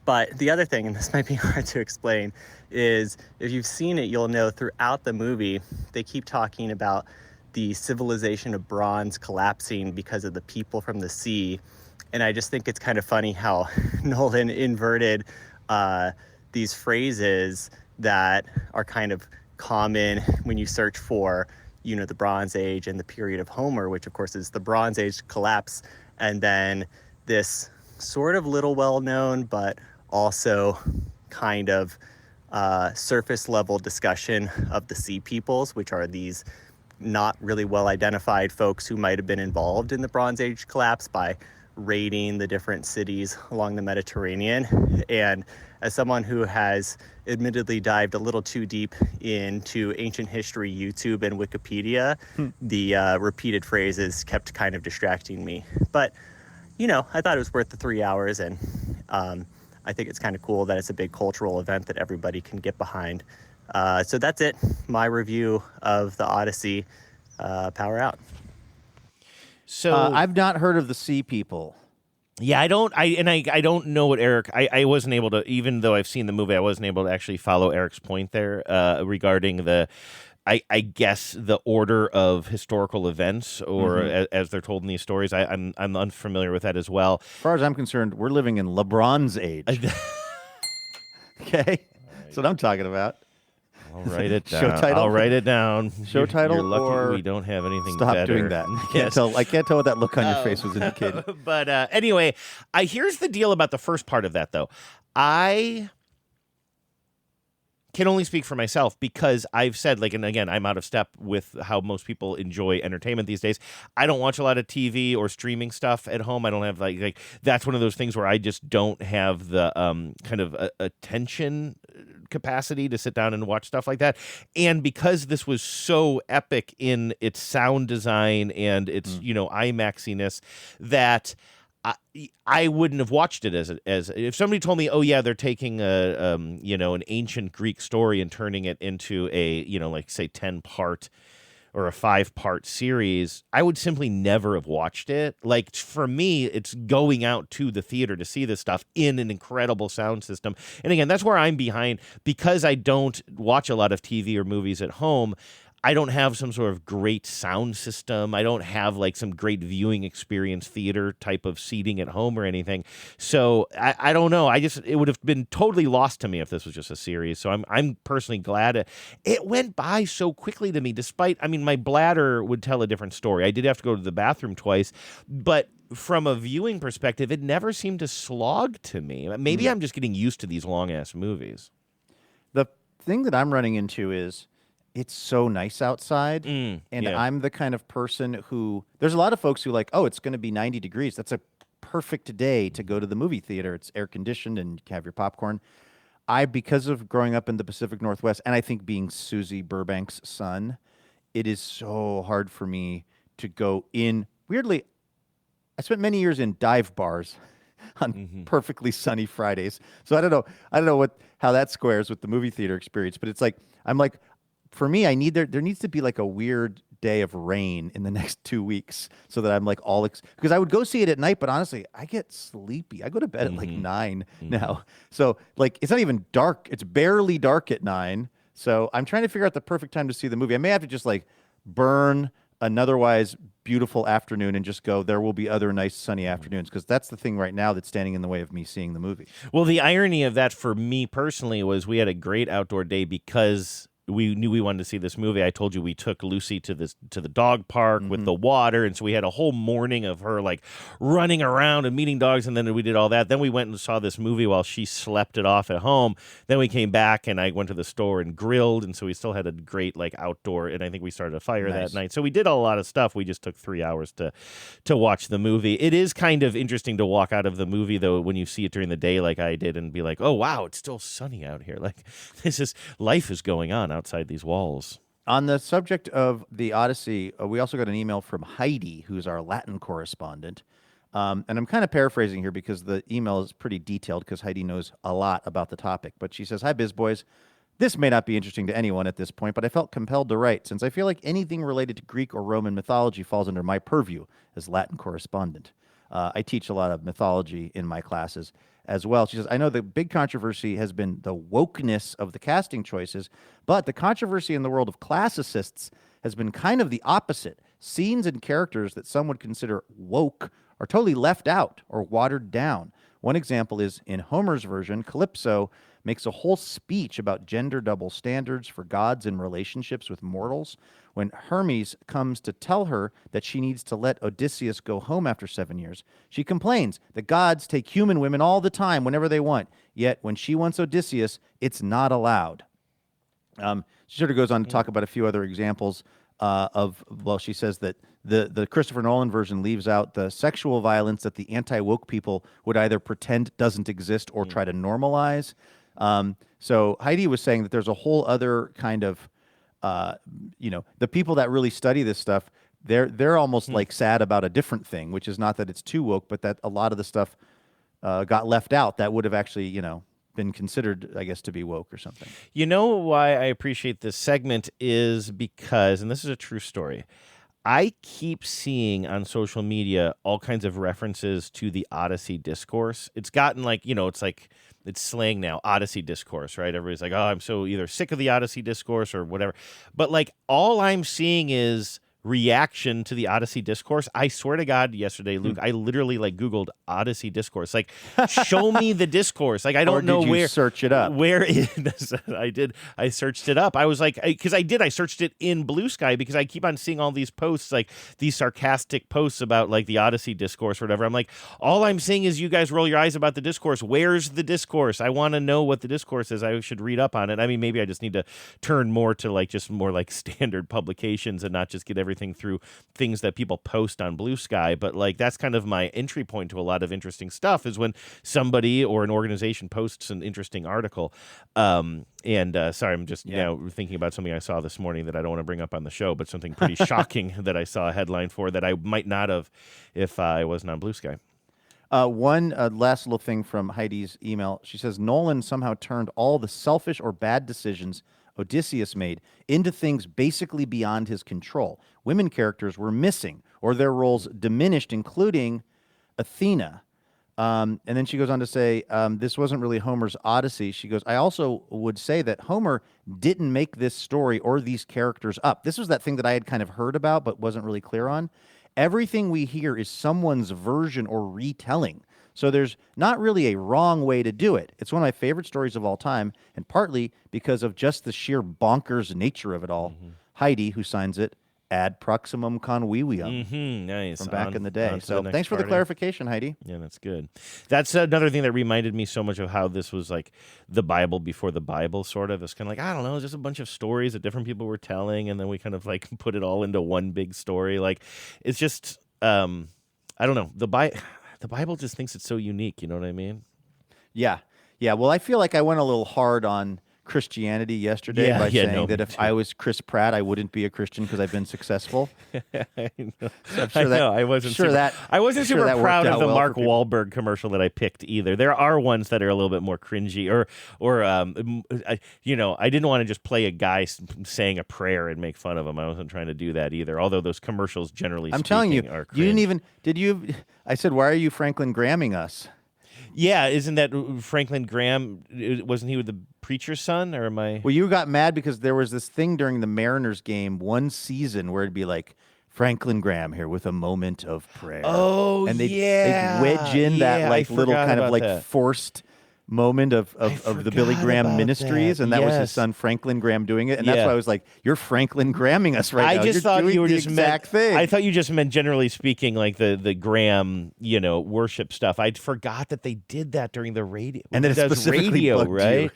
Speaker 23: But the other thing, and this might be hard to explain, is if you've seen it, you'll know throughout the movie, they keep talking about the civilization of bronze collapsing because of the people from the sea. And I just think it's kind of funny how Nolan inverted these phrases that are kind of common when you search for, the Bronze Age and the period of Homer, which of course is the Bronze Age collapse, and then this sort of little well-known, but also kind of surface level discussion of the Sea Peoples, which are these not really well identified folks who might have been involved in the Bronze Age collapse by raiding the different cities along the Mediterranean. And as someone who has admittedly dived a little too deep into ancient history, YouTube, and Wikipedia, the repeated phrases kept kind of distracting me. But, I thought it was worth the 3 hours, and I think it's kind of cool that it's a big cultural event that everybody can get behind. So that's it. My review of the Odyssey. Power out.
Speaker 16: So
Speaker 2: I've not heard of the Sea People.
Speaker 16: Yeah, I don't know what Eric. I wasn't able to, even though I've seen the movie, I wasn't able to actually follow Eric's point there regarding the. I guess the order of historical events, or as they're told in these stories, I'm unfamiliar with that as well.
Speaker 2: As far as I'm concerned, we're living in LeBron's age. Okay, that's what I'm talking about.
Speaker 16: I'll write it down.
Speaker 2: Show title.
Speaker 16: I'll write it down.
Speaker 2: Show title.
Speaker 16: You're lucky
Speaker 2: or
Speaker 16: we don't have anything.
Speaker 2: Stop
Speaker 16: better.
Speaker 2: doing that. I can't tell what that look on your face was indicating.
Speaker 16: But anyway, here's the deal about the first part of that, though. I can only speak for myself because I've said, and again, I'm out of step with how most people enjoy entertainment these days. I don't watch a lot of TV or streaming stuff at home. I don't have like that's one of those things where I just don't have the kind of attention capacity to sit down and watch stuff like that. And because this was so epic in its sound design and its IMAXiness, that I wouldn't have watched it as if somebody told me, oh yeah, they're taking an ancient Greek story and turning it into a say 10-part or a 5-part series, I would simply never have watched it. Like, for me, it's going out to the theater to see this stuff in an incredible sound system. And again, that's where I'm behind, because I don't watch a lot of TV or movies at home. I don't have some sort of great sound system. I don't have some great viewing experience, theater type of seating at home or anything. So I don't know. It would have been totally lost to me if this was just a series. So I'm personally glad it went by so quickly to me, despite, my bladder would tell a different story. I did have to go to the bathroom twice, but from a viewing perspective, it never seemed to slog to me. Maybe I'm just getting used to these long ass movies.
Speaker 2: The thing that I'm running into is, it's so nice outside, and I'm the kind of person who, there's a lot of folks who it's going to be 90 degrees. That's a perfect day to go to the movie theater. It's air conditioned and you can have your popcorn. Because of growing up in the Pacific Northwest, and I think being Susie Burbank's son, it is so hard for me to go in. Weirdly, I spent many years in dive bars on perfectly sunny Fridays. So I don't know how that squares with the movie theater experience, but it's for me, there needs to be a weird day of rain in the next 2 weeks so that I'm because I would go see it at night, but honestly, I get sleepy. I go to bed at 9 now. So it's not even dark. It's barely dark at 9. So I'm trying to figure out the perfect time to see the movie. I may have to just burn an otherwise beautiful afternoon and just go, there will be other nice sunny afternoons, because that's the thing right now that's standing in the way of me seeing the movie.
Speaker 16: Well, the irony of that for me personally was we had a great outdoor day because we knew we wanted to see this movie. I told you we took Lucy to the dog park with the water, and so we had a whole morning of her running around and meeting dogs, and then we did all that. Then we went and saw this movie while she slept it off at home. Then we came back and I went to the store and grilled, and so we still had a great outdoor, and I think we started a fire that night. So we did a lot of stuff. We just took 3 hours to watch the movie. It is kind of interesting to walk out of the movie though when you see it during the day like I did and be like, oh wow, it's still sunny out here. Life is going on outside these walls.
Speaker 2: On the subject of the Odyssey, we also got an email from Heidi, who's our Latin correspondent. And I'm kind of paraphrasing here because the email is pretty detailed because Heidi knows a lot about the topic. But she says, "Hi, Biz Boys. This may not be interesting to anyone at this point, but I felt compelled to write since I feel like anything related to Greek or Roman mythology falls under my purview as Latin correspondent. I teach a lot of mythology in my classes as well." She says, "I know the big controversy has been the wokeness of the casting choices, but the controversy in the world of classicists has been kind of the opposite. Scenes and characters that some would consider woke are totally left out or watered down. One example is in Homer's version, Calypso makes a whole speech about gender double standards for gods in relationships with mortals. When Hermes comes to tell her that she needs to let Odysseus go home after 7 years, she complains that gods take human women all the time whenever they want, yet when she wants Odysseus, it's not allowed." She sort of goes on to talk about a few other examples she says that the Christopher Nolan version leaves out the sexual violence that the anti-woke people would either pretend doesn't exist or try to normalize. So Heidi was saying that there's a whole other kind of, the people that really study this stuff, they're almost like sad about a different thing, which is not that it's too woke, but that a lot of the stuff got left out that would have actually, been considered, I guess, to be woke or something.
Speaker 16: You know why I appreciate this segment is because, and this is a true story, I keep seeing on social media all kinds of references to the Odyssey discourse. It's gotten it's slang now, Odyssey discourse, right? Everybody's like, oh, I'm so either sick of the Odyssey discourse or whatever. But all I'm seeing is reaction to the Odyssey discourse. I swear to God, yesterday, Luke, I literally Googled Odyssey discourse. Show me the discourse. I don't know where.
Speaker 2: Search it up.
Speaker 16: Where is I did. I searched it up. I was because I searched it in Blue Sky because I keep on seeing all these posts, these sarcastic posts about the Odyssey discourse or whatever. I'm like, all I'm seeing is you guys roll your eyes about the discourse. Where's the discourse? I want to know what the discourse is. I should read up on it. I mean, maybe I just need to turn more to just more standard publications and not just get everything through things that people post on Blue Sky. But that's kind of my entry point to a lot of interesting stuff is when somebody or an organization posts an interesting article. Sorry, I'm just now thinking about something I saw this morning that I don't want to bring up on the show, but something pretty shocking that I saw a headline for that I might not have if I wasn't on Blue Sky.
Speaker 2: One last little thing from Heidi's email. She says, Nolan somehow turned all the selfish or bad decisions Odysseus made into things basically beyond his control. Women characters were missing or their roles diminished, including Athena. And then she goes on to say, this wasn't really Homer's Odyssey. She goes, I also would say that Homer didn't make this story or these characters up. This was that thing that I had kind of heard about but wasn't really clear on. Everything we hear is someone's version or retelling. So there's not really a wrong way to do it. It's one of my favorite stories of all time, and partly because of just the sheer bonkers nature of it all. Mm-hmm. Heidi, who signs it, ad proximum convivium.
Speaker 16: Mm-hmm, nice.
Speaker 2: From back in the day. So thanks for the clarification, Heidi.
Speaker 16: Yeah, that's good. That's another thing that reminded me so much of how this was the Bible before the Bible, sort of. It's kind of I don't know, just a bunch of stories that different people were telling, and then we kind of put it all into one big story. It's just, I don't know. The Bible just thinks it's so unique, you know what I mean?
Speaker 2: Yeah. Yeah, well, I feel like I went a little hard on Christianity yesterday by saying that if I was Chris Pratt, I wouldn't be a Christian because I've been successful.
Speaker 16: I know. I wasn't super proud of the Mark Wahlberg commercial that I picked either. There are ones that are a little bit more cringy, or I didn't want to just play a guy saying a prayer and make fun of him. I wasn't trying to do that either. Although those commercials generally,
Speaker 2: I'm telling you,
Speaker 16: are cringe.
Speaker 2: You didn't even. Did you? I said, why are you Franklin Gramming us?
Speaker 16: Yeah, isn't that Franklin Graham? Wasn't he with the preacher's son, or am I?
Speaker 2: Well, you got mad because there was this thing during the Mariners game one season where it'd be Franklin Graham here with a moment of prayer.
Speaker 16: Oh,
Speaker 2: and they'd wedge in that little kind of forced moment of the Billy Graham Ministries, and that was his son Franklin Graham doing it, and that's why I was like, "You're Franklin Gramming us right now."
Speaker 16: I just thought you were just
Speaker 2: exact thing.
Speaker 16: I thought you just meant generally speaking, the Graham, worship stuff. I forgot that they did that during the radio,
Speaker 2: and then specifically
Speaker 16: radio,
Speaker 2: right?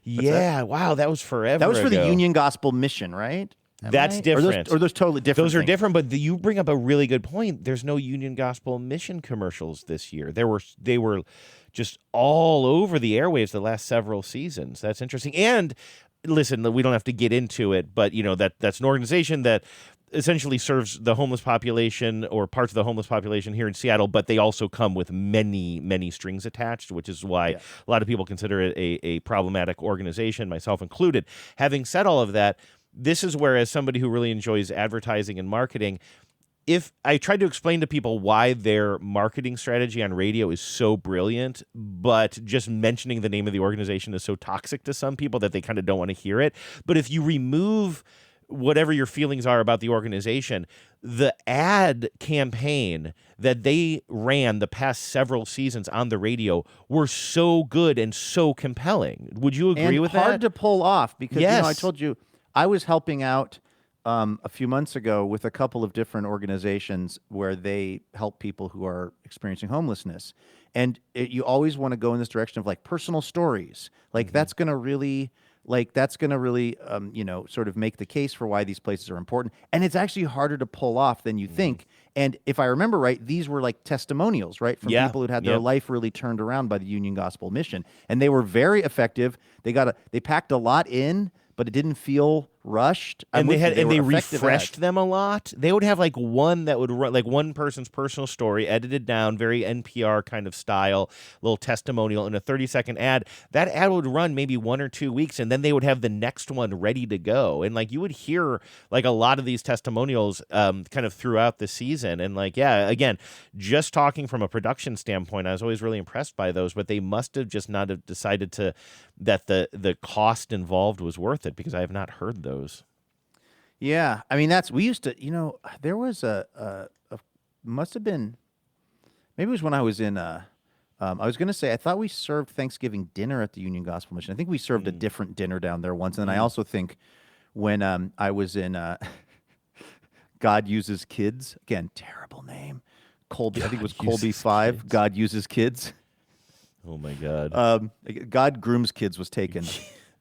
Speaker 16: Yeah, wow, that was forever.
Speaker 2: That was for
Speaker 16: ago.
Speaker 2: the Union Gospel Mission, right?
Speaker 16: That's different.
Speaker 2: Or those totally different.
Speaker 16: Those are
Speaker 2: things.
Speaker 16: different, but you bring up a really good point. There's no Union Gospel Mission commercials this year. They were just all over the airwaves the last several seasons. That's interesting. And listen, we don't have to get into it, but that's an organization that essentially serves the homeless population or parts of the homeless population here in Seattle, but they also come with many, many strings attached, which is why a lot of people consider it a problematic organization, myself included. Having said all of that, this is where, as somebody who really enjoys advertising and marketing, if I tried to explain to people why their marketing strategy on radio is so brilliant, but just mentioning the name of the organization is so toxic to some people that they kind of don't want to hear it. But if you remove whatever your feelings are about the organization, the ad campaign that they ran the past several seasons on the radio were so good and so compelling. Would you agree with that?
Speaker 2: Hard to pull off because
Speaker 16: Yes.
Speaker 2: I told you I was helping out a few months ago with a couple of different organizations where they help people who are experiencing homelessness. And you always want to go in this direction of like personal stories. Like that's going to really sort of make the case for why these places are important. And it's actually harder to pull off than you think. And if I remember right, these were like testimonials, right? From people who'd had their life really turned around by the Union Gospel Mission. And they were very effective. They packed a lot in, but it didn't feel rushed.
Speaker 16: And they
Speaker 2: were effective
Speaker 16: refreshed them a lot. They would have like one that would run, like one person's personal story, edited down, very NPR kind of style, little testimonial in a 30-second ad. That ad would run maybe 1 or 2 weeks, and then they would have the next one ready to go. And like you would hear like a lot of these testimonials kind of throughout the season. And like, yeah, again, just talking from a production standpoint, I was always really impressed by those, but they must have just not have decided that the cost involved was worth it, because I have not heard those.
Speaker 2: Yeah, I mean we used to, there was must have been, maybe it was when I was in, I was going to say, I thought we served Thanksgiving dinner at the Union Gospel Mission. I think we served a different dinner down there once. And I also think when I was in God Uses Kids, again, terrible name, Colby, I think it was Colby 5, kids. God Uses Kids.
Speaker 16: Oh my God.
Speaker 2: God Grooms Kids was taken.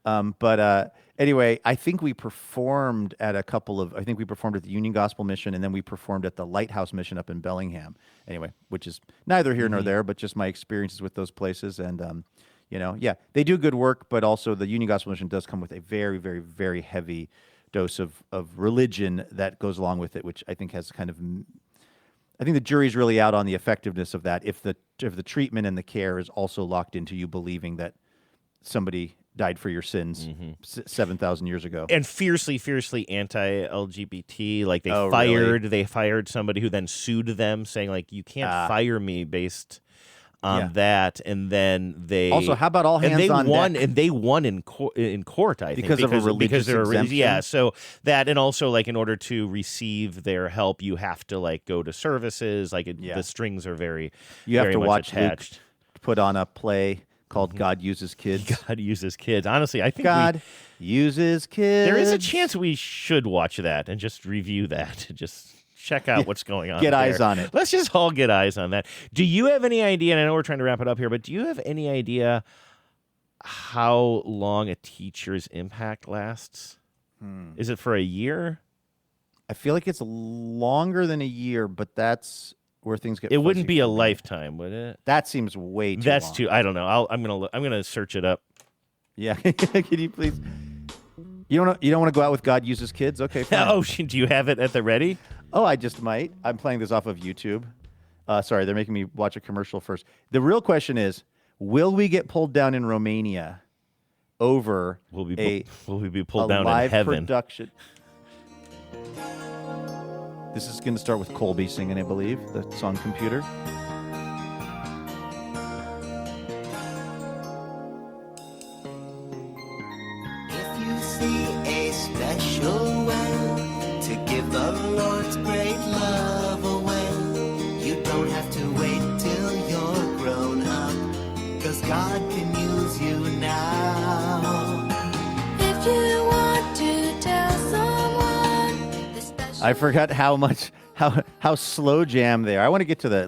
Speaker 2: But anyway, I think we performed at we performed at the Union Gospel Mission, and then we performed at the Lighthouse Mission up in Bellingham. Anyway, which is neither here nor there, but just my experiences with those places. And, they do good work, but also the Union Gospel Mission does come with a very, very, very heavy dose of religion that goes along with it, which I think has I think the jury's really out on the effectiveness of that if the treatment and the care is also locked into you believing that somebody died for your sins 7,000 years ago,
Speaker 16: and fiercely anti-LGBT. Like
Speaker 2: really?
Speaker 16: They fired somebody who then sued them, saying like, you can't fire me based on that. And then they
Speaker 2: also, how about all hands on
Speaker 16: won,
Speaker 2: deck?
Speaker 16: and they won in court. I think
Speaker 2: because of a religious exemption.
Speaker 16: Yeah, so that, and also like in order to receive their help, you have to like go to services. Like the strings are very
Speaker 2: you have
Speaker 16: very
Speaker 2: to
Speaker 16: much
Speaker 2: watch
Speaker 16: attached.
Speaker 2: Luke put on a play called God Uses Kids.
Speaker 16: God Uses Kids. Honestly, I think
Speaker 2: God Uses Kids.
Speaker 16: There is a chance we should watch that and just review that. Just check out what's going on.
Speaker 2: Get eyes on it.
Speaker 16: Let's just all get eyes on that. Do you have any idea, and I know we're trying to wrap it up here, but do you have any idea how long a teacher's impact lasts? Is it for a year?
Speaker 2: I feel like it's longer than a year, but that's where things get.
Speaker 16: It wouldn't be a lifetime, would it?
Speaker 2: That seems way too
Speaker 16: That's
Speaker 2: long.
Speaker 16: too. I don't know. I'm gonna search it up.
Speaker 2: Yeah, can you please? You don't want to go out with God Uses Kids? Okay, fine.
Speaker 16: Oh, do you have it at the ready?
Speaker 2: Oh, I just might. I'm playing this off of YouTube. Sorry, they're making me watch a commercial first. The real question is, will we get pulled down in Romania over
Speaker 16: will we be pulled down
Speaker 2: live
Speaker 16: in heaven?
Speaker 2: Production? This is going to start with Colby singing, I believe, the song Computer.
Speaker 1: If you see a special way to give the Lord's great love away, you don't have to wait till you're grown up, 'cause God can use you now. If you want to tell someone the special
Speaker 2: I forgot how slow jam they are. I want to get to the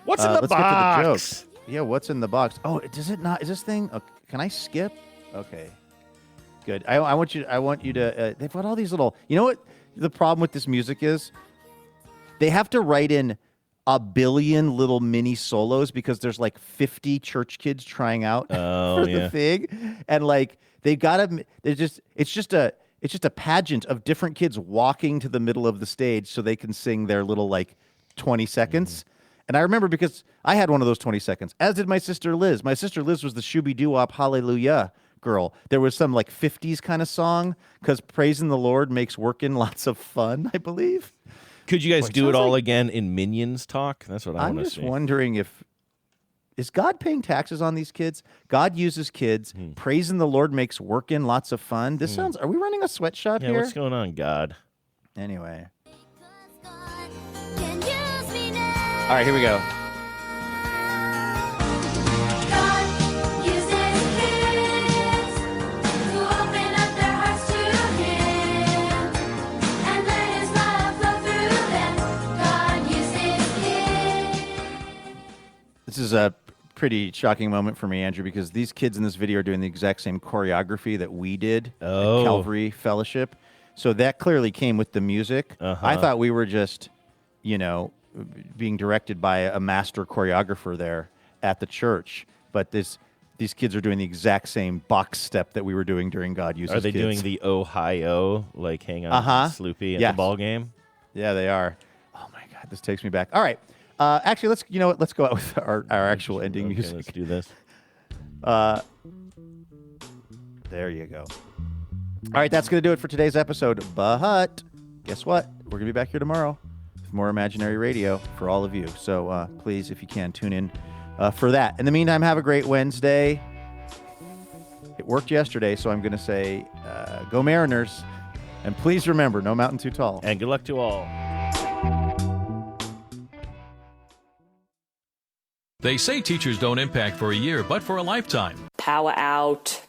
Speaker 2: what's in the
Speaker 16: box?
Speaker 2: Get to the jokes. Yeah, what's in the box? Oh, does it not? Is this thing? Can I skip? Okay, good. I want you to. They've got all these little. You know what the problem with this music is? They have to write in a billion little mini solos because there's like 50 church kids trying out for the Fig, and like they got to. It's just a pageant of different kids walking to the middle of the stage so they can sing their little like 20 seconds. And I remember because I had one of those 20 seconds, as did my sister Liz. My sister Liz was the shooby-doo-wop hallelujah girl. There was some like 50s kind of song because praising the Lord makes working lots of fun, I believe.
Speaker 16: Could you guys do it all again in Minions talk? That's what I want to see.
Speaker 2: I'm just wondering is God paying taxes on these kids? God uses kids. Praising the Lord makes working lots of fun. This sounds, are we running a sweatshop here?
Speaker 16: What's going on, God?
Speaker 2: Anyway. All right, here we go. This is a pretty shocking moment for me, Andrew, because these kids in this video are doing the exact same choreography that we did at Calvary Fellowship. So that clearly came with the music. I thought we were just, being directed by a master choreographer there at the church. But these kids are doing the exact same box step that we were doing during God Uses Kids.
Speaker 16: Are they doing the Ohio, like hang on Sloopy at the ball game?
Speaker 2: Yeah, they are. Oh, my God, this takes me back. All right. Actually, let's go out with our actual ending music.
Speaker 16: Let's do this.
Speaker 2: There you go. All right, that's going to do it for today's episode. But guess what? We're going to be back here tomorrow with more imaginary radio for all of you. So please, if you can, tune in for that. In the meantime, have a great Wednesday. It worked yesterday, so I'm going to say go Mariners. And please remember, no mountain too tall.
Speaker 16: And good luck to all.
Speaker 3: They say teachers don't impact for a year, but for a lifetime.
Speaker 4: Power out.